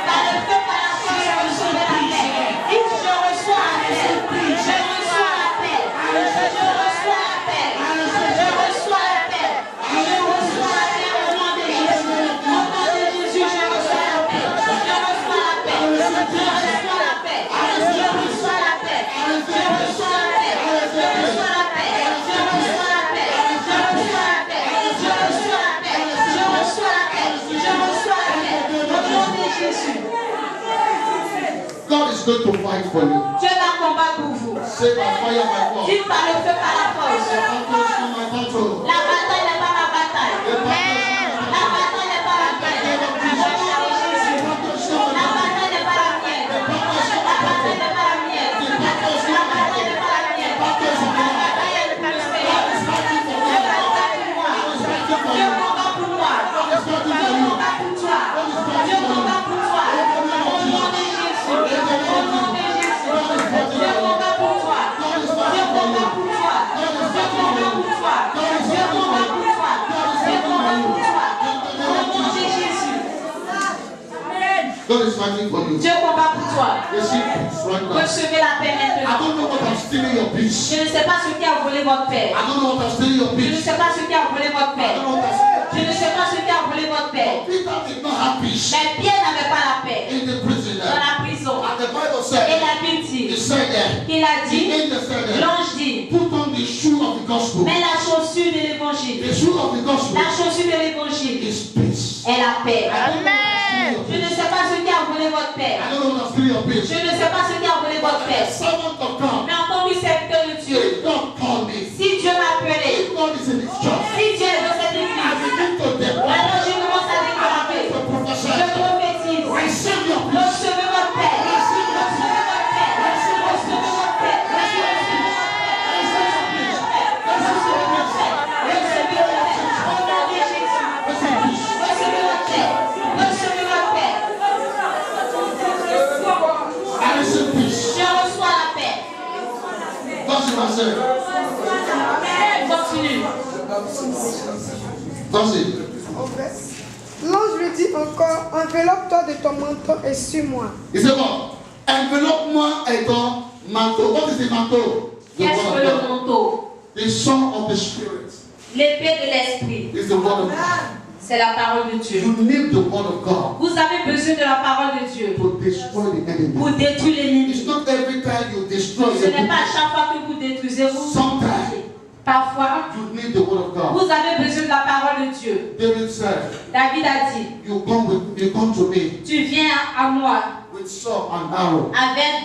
Par le feu, par la force, recevez la paix. Dites, je reçois la paix. Je reçois la paix. Je reçois la paix. Je reçois la paix. Je reçois la paix au nom de Jésus. Au nom de Jésus, je reçois la paix. Je reçois la paix. Je reçois la paix. Je reçois la paix. Je reçois la paix. Je reçois la paix. Je reçois la paix. Je reçois la paix. Je reçois la paix. Je reçois la paix. Je reçois la paix. Au nom de Jésus. God is going to fight for you. Dieu va combattre pour vous. Say by fire, by force. Dites par le feu, par la force. The battle is not my battle. La bataille n'est pas ma bataille. The battle is not La bataille n'est pas la mienne. Au nom de Jésus. La bataille n'est pas la mienne. La bataille n'est pas la mienne. La bataille n'est pas la mienne. La bataille est pour le Seigneur. Dieu combat pour moi. Dieu combat pour toi. Dieu combat pour toi. Au nom de Jésus. Au nom de Jésus. Dieu combat pour toi. Dieu combat pour toi. Dieu combat pour toi. Dieu combat pour toi. Dieu combat pour toi. Au nom de Jésus. God is fighting for you. Dieu combat pour toi. Receive peace right now. Recevez la paix I maintenant. don't know what I'm stealing your peace. Je ne sais pas ce qui a volé votre paix. I don't know what I'm stealing your Je ne peace. sais pas ce qui a volé votre I paix. don't know what I'm stealing. Je ne sais pas ce qui a volé votre paix. Peter did not have peace Mais Pierre n'avait pas la paix in the prison. dans la prison. And the Bible Et said, la Bible he dit, said that il a the dit, angel said that l'ange dit, put on the shoe of the gospel. mais la chaussure de l'évangile, The shoe of the gospel la chaussure de l'évangile is peace. est la paix. Amen. Je ne sais pas ce qui a volé votre paix. I don't know what I'm stealing your peace. Je ne sais pas ce qui a volé votre The paix. servant of God, Mais en tant que serviteur de Dieu, if God called me, si Dieu m'a appelé, if God is in his church, si Dieu est dans cette I église, begin to them. alors je commence à déclarer, To prophesy. je prophétise, Receive your peace. recevez votre paix, recevez votre paix, recevez votre paix, recevez votre paix, recevez votre paix, recevez votre paix, au nom de Jésus, recevez votre paix, recevez votre paix. I receive peace. Je reçois la paix. Vas-y, ma soeur. Continue. Vas-y. L'ange lui dit encore, enveloppe-toi de ton manteau et suis-moi. He said what? Envelope-moi et ton manteau. What is the manteau? The Qu'est-ce word que of le God. manteau? The sword of the spirit L'épée de l'esprit, is the word of God. c'est la parole de Dieu. You need the word of God Vous avez besoin de la parole de Dieu to destroy the enemy. pour détruire l'ennemi. It's not every time you destroy Ce the n'est pas à enemy. chaque fois que vous détruisez, vous. Sometimes Parfois, you need the word of God. vous avez besoin de la parole de Dieu. David said, David a dit, you come to me tu viens à moi with sword and arrow. avec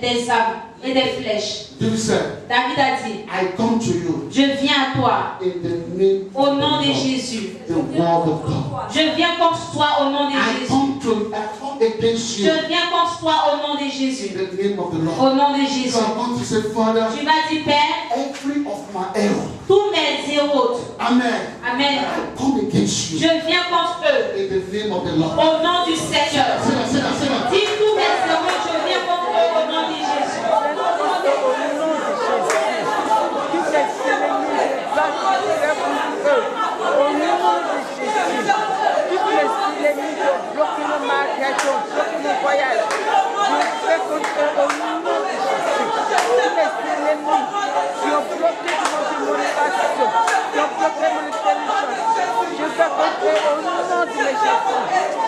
des armes et des flèches. David said, David a dit, I come to you je viens à toi in the name au of nom de God. Jésus. The word of God. Je viens contre toi au nom de I Jésus. come against you Je viens contre toi au nom de in Jésus. the name of the Lord. Au nom de You Jésus. are going to say, Father, Tu vas dire, Père, every of my error, tous mes héros, amen, Amen, I come against you je viens contre eux in the name of the Lord. au nom du Seigneur. Say that, say that, say that. Dis tous mes héros, je viens contre eux au nom de Jésus.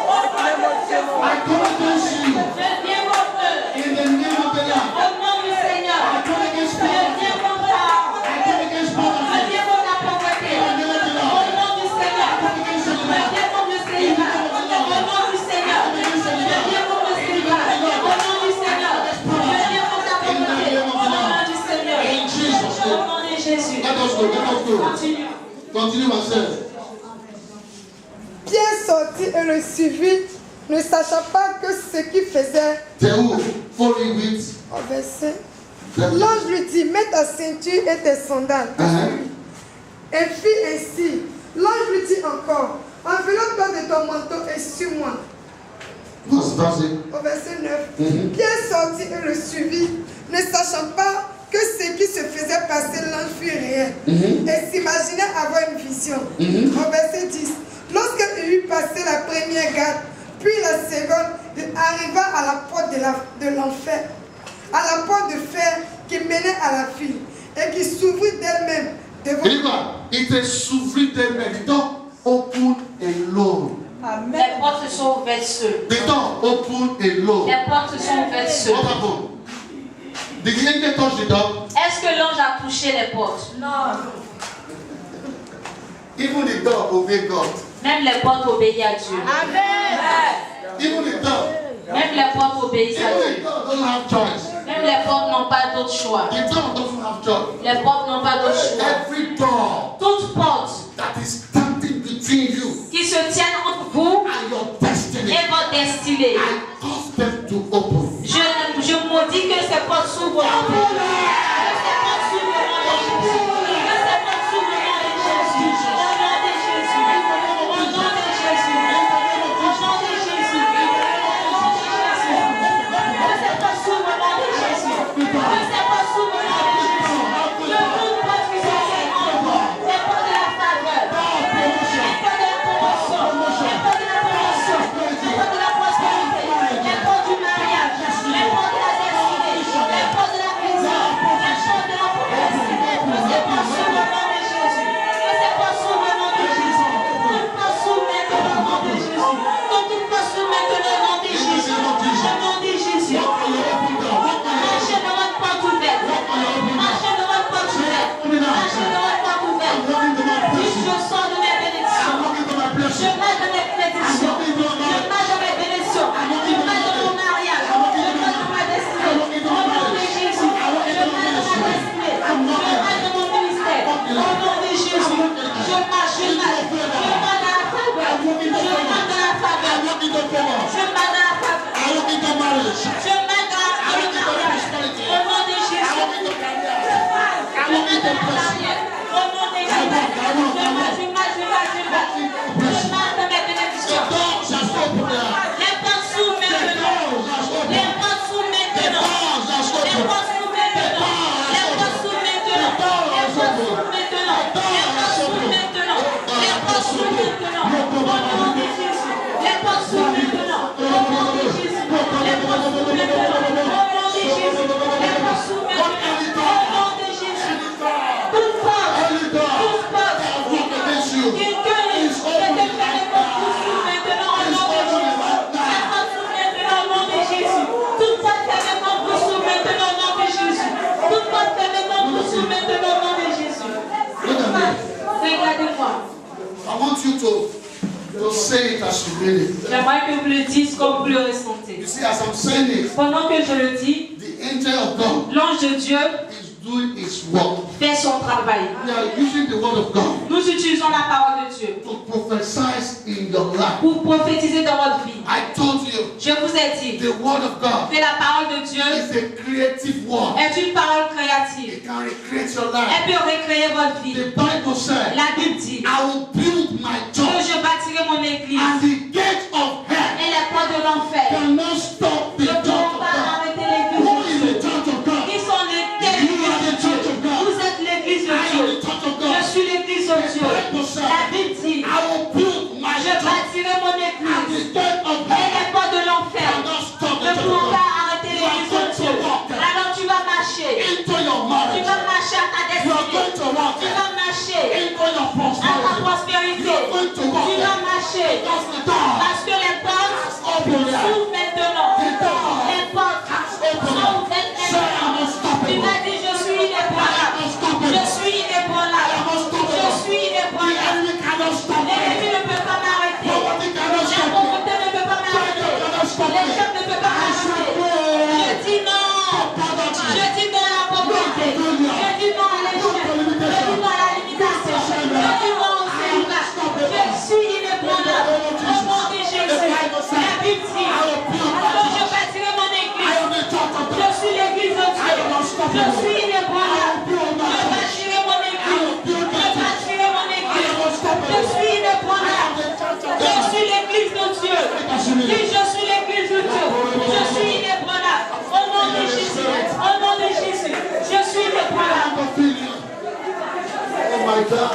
I come against you Je viens contre eux in the name of the Lord. au nom du Seigneur. I come against Je poverty. viens contre toi. I come against Je poverty. viens contre la pauvreté. In the name of the Au Lord. nom du Seigneur. I come against Je the viens contre le Seigneur. Au nom du Seigneur. Je viens contre le Seigneur. Au nom du Seigneur. Je viens contre la pauvreté. Au nom du Seigneur. In Jesus' Au name. nom de Jésus. Let us go, let us go. Continue. Continue, my son. Pierre sortit et le suivit, ne sachant pas que ce qu'il faisait. The who follow with Au verset. L'ange lui dit, mets ta ceinture et tes sandales. Et fit ainsi. L'ange lui dit encore, enveloppe-toi de ton manteau et suis-moi. Au verset 9. Pierre sortit et le suivit, ne sachant pas que ce qui se faisait passer l'ange fut réel, et s'imaginait avoir une vision. Au verset 10. Lorsqu'il eut passé la première garde, puis la seconde, il arriva à la porte de l'enfer, à la porte de fer qui menait à la ville, et qui s'ouvrit d'elle-même devant. Il te s'ouvrit d'elle-même. Dis donc, open alone. Les portes se sont ouvertes seules. Dis donc, open alone. Les portes se sont ouvertes seules. What happened? Did the angel touch the door? Est-ce que l'ange a touché les portes? Non. Even the door obey God. Même les portes obéissent à Dieu. Even the door. Même les portes obéissent à Even the Dieu. door doesn't have choice. Même les portes n'ont pas d'autre choix. The door doesn't have choice. Les portes n'ont pas d'autre choix. Every door Toute porte that is standing between you qui se tienne entre vous and your destiny, et votre destinée, I cause them to open. je maudis que ces portes s'ouvrent au nom de Jésus. Que ces portes s'ouvrent au nom de Jésus. Que ces portes s'ouvrent au nom de Jésus. Au nom de Jésus. Au nom de Jésus. Au nom de Jésus. Au nom de Jésus. Que ces portes s'ouvrent au nom de Jésus. Que ces portes s'ouvrent au nom de Jésus. Que toute porte qui se tient en vous, les portes de la faveur, les portes de la promotion, les portes de la promotion, les portes de la prospérité, les portes du mariage, les portes de la destinée, les portes de la maison, les portes de la promesse. Que ces portes s'ouvrent au nom de Jésus. Que ces portes s'ouvrent au nom de Jésus. Toute porte s'ouvre maintenant au nom de Jésus. Que toute porte s'ouvre maintenant au nom de Jésus. Au nom de Jésus. Marchez dans votre porte ouverte. Marchez dans votre porte ouverte. Marchez dans votre porte ouverte. Dites, je sors de mes bénédictions. Je marche dans mes bénédictions. Je marche dans mes bénédictions. Je marche dans mon mariage. Je marche dans ma destinée. Au nom de Jésus. Je marche dans ma destinée. Je marche dans mon ministère. Au nom de Jésus. Je marche, je marche. Je marche dans la faveur. Je marche dans la faveur. Je marche dans la faveur. Je marche dans la mariage. Au nom de Jésus. Je marche dans la carrière. Au nom de Jésus. Je marche, je marche, je marche, je marche. Je marche dans mes bénédictions. Les portes s'ouvrent maintenant. Les portes s'ouvrent maintenant. Les portes s'ouvrent maintenant. Les portes s'ouvrent maintenant. Les portes s'ouvrent maintenant. Les portes s'ouvrent maintenant. Les portes s'ouvrent maintenant. Au nom de Jésus. Les portes s'ouvrent maintenant. Au nom de Jésus. Les portes s'ouvrent maintenant. Au nom de Jésus. Les portes s'ouvrent maintenant. Au nom de Jésus. Toute porte. Toute porte. Qui gueule. Que tes frères et portes s'ouvrent maintenant. Au nom de Jésus. Les portes s'ouvrent maintenant. Au nom de Jésus. Toute porte fermée contre vous s'ouvre maintenant. Au nom de Jésus. Toute porte fermée contre vous s'ouvre maintenant. Au nom de Jésus. Regardez-moi. I want you to say it as you mean it. J'aimerais que vous le disiez comme vous le ressentez. You see, as I'm saying it, Pendant que je le dis, the angel of God l'ange de Dieu is doing his work. fait son travail. We are using the word of God Nous utilisons la parole de Dieu to prophesy in your life. pour prophétiser dans votre vie. I told you, Je vous ai dit the word of God que la parole de Dieu is a creative word. est une parole créative. It can recreate your life. Elle peut recréer votre vie. The Bible says, La Bible dit I will build my que church, je bâtirai mon église and the gate of hell et les portes de l'enfer cannot stop the ne church pourront of pas God. arrêter l'église Who de is Dieu. the church of God? Qui sont les You are the l'église de church Dieu. of God. Vous êtes l'église de I am Dieu. the church of Je God. suis l'église de Dieu. La Bible dit I will build my je church, bâtirai mon and église the gate of et les hell portes de l'enfer cannot stop the ne church pourront of pas God. arrêter You are l'église de going to Dieu. walk Alors tu vas marcher. into your Tu marriage. vas marcher à ta You are going destinée. to walk Tu vas marcher into your à ta prosperity. prospérité. You are going to Tu walk vas marcher because the door parce que les portes open there. s'ouvrent maintenant. Les portes sont ouvertes Say, I'm maintenant. unstoppable. Tu vas dire je suis inébranlable. Je suis inébranlable. Je suis The inébranlable. enemy cannot stop me. L'ennemi ne peut pas m'arrêter. Nobody cannot La stop me. pauvreté ne peut pas m'arrêter. L'échec ne peut pas m'arrêter. Je dis non. Je dis non à la pauvreté. Je dis non à l'échec. Je dis non à la limitation. Je dis non au célibat. Je suis inébranlable. Je suis inébranlable. Je bâtirai mon église. Je bâtirai mon église. Je suis inébranlable. Je suis l'église de Dieu. Oui, je suis l'église de Dieu. Je suis inébranlable. Au nom de Jésus. Au nom de Jésus. Je suis inébranlable. Oh my God.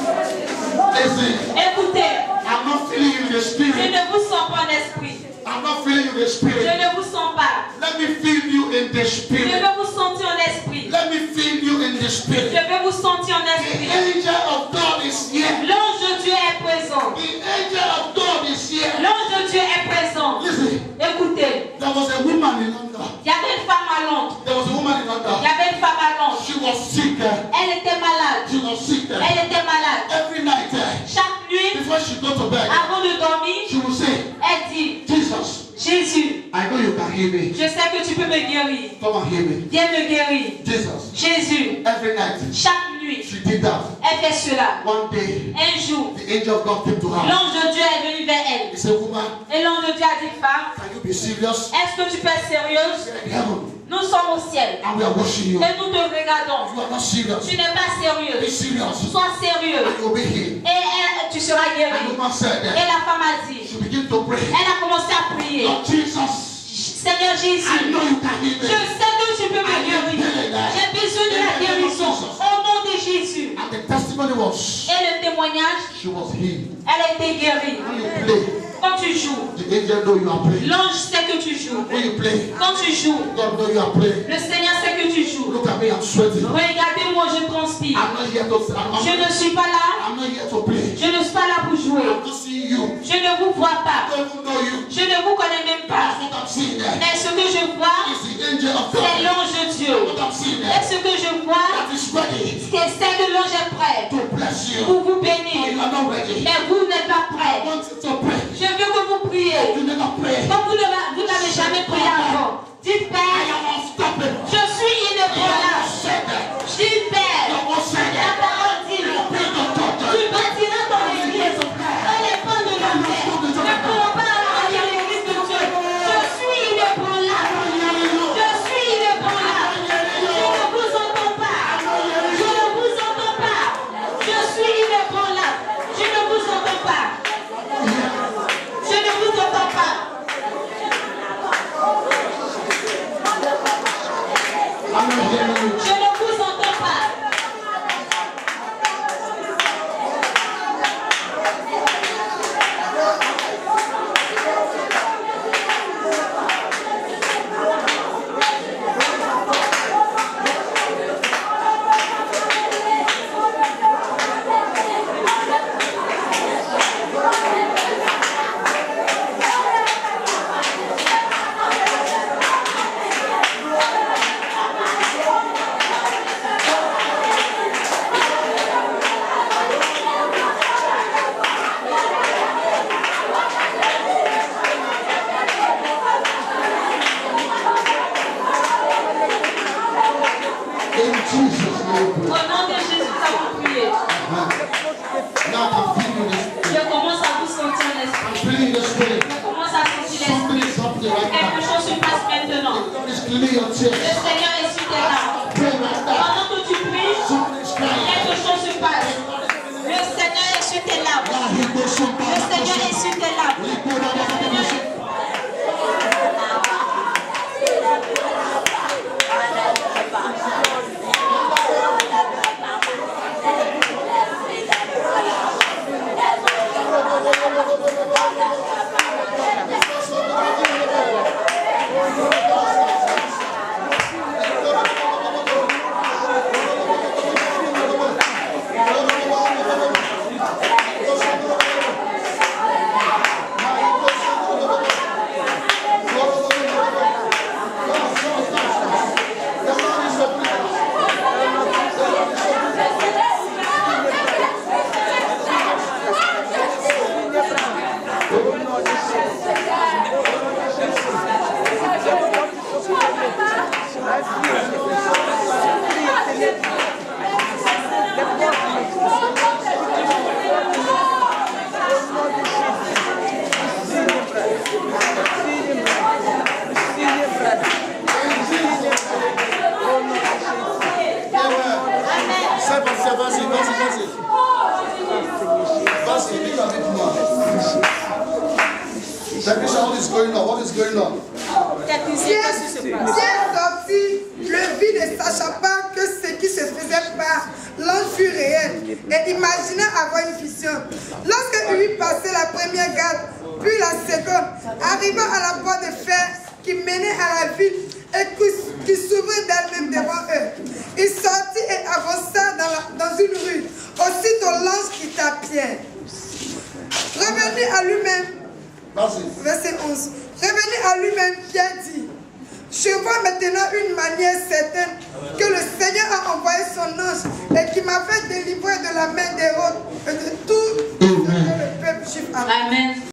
Listen. Écoutez, I'm not feeling you in the je spirit. ne vous sens pas en esprit. I'm not feeling you in the Je spirit. ne vous sens pas. Let me feel you in the Je spirit. veux vous sentir en esprit. Let me feel you in the Je spirit. veux vous sentir en The esprit. angel of God is here. L'ange de Dieu est présent. The angel of God is here. L'ange de Dieu est présent. Listen, Écoutez, there was a woman in London. il y avait une femme à Londres. There was a woman in Il y London. avait une femme à Londres. She was sick. Elle était malade. She was sick. Elle était malade. Every night, Chaque nuit, before she go to bed, avant de dormir, she will say, elle dit, Jesus, Jésus, I know you can heal me. je sais que tu peux me guérir. Come and heal me. Viens me guérir. Jesus. Jésus, Every night, chaque nuit, she did that. elle fait cela. One day, Un jour, the angel of God came to her. l'ange de Dieu est venu vers elle. He said, woman, Et l'ange de Dieu a dit, femme, can you be serious? est-ce que tu peux être sérieuse? We are in heaven Nous sommes au ciel. and we are watching you. Et nous te regardons. You are not serious. Tu n'es pas Be sérieux. serious. Sois sérieux. And you'll be healed. Et tu seras And the guéri. woman said Et that. la femme a dit, She began to pray. elle a commencé à prier. Lord Jesus, Seigneur Jésus, I know you can heal je me. sais que tu peux me guérir. J'ai besoin de la guérison. Au nom de Jésus. And the testimony was, Et le témoignage, she was healed. elle a été guérie. When you play, Quand tu joues, the angel know you are praying. l'ange sait que tu joues. When you play, Quand tu joues, God know you are praying. le Seigneur sait que tu joues. Look at me, I'm sweating. Regardez-moi, je transpire. I'm not here to. Je ne suis pas là. I'm not here to play. Je ne suis pas là pour jouer. I'm not seeing you. Je ne vous vois I pas. don't even know you. Je ne vous connais même That's pas. what I'm seeing there. Mais ce que je vois, It's the angel of c'est God. l'ange de Dieu. What I'm seeing Et there. ce que je vois, That is ready c'est que l'ange est prêt to bless you. pour vous But bénir. you are not ready. Mais vous n'êtes pas I prêt. want you to pray. Je veux que vous priez. You never pray. Comme vous n'avez jamais prié avant. Dites, I Père, am unstoppable. je suis inébranlable. Said that. Dites, Père, Your word said la that. parole dit, Build the church. tu bâtiras ton église. Dans les pans de la terre. Ne pourront pas arracher l'église de Dieu. Je suis inébranlable. Je suis inébranlable. Je ne vous entends pas. Je ne vous entends pas. Je suis inébranlable. Je ne vous entends pas. Je ne vous entends pas. Pasteur, vas-y. Vas-y, dis avec moi. Takisha, what is going on? Pierre sortit, le vit ne sachant pas que ce qui se faisait par l'ange fut réel et imaginait avoir une vision. Lorsque lui passait la première garde, puis la seconde, arriva à la porte de fer qui menait à la ville et qui s'ouvrit d'elle-même devant eux. Il sortit et avança dans une rue. Aussitôt l'ange quitta Pierre. Revenu à lui-même, verset 11. Revenu à lui-même, Pierre dit: je vois maintenant une manière certaine que le Seigneur a envoyé son ange et qui m'a fait délivrer de la main d'Hérode et de tout le peuple juif. Amen.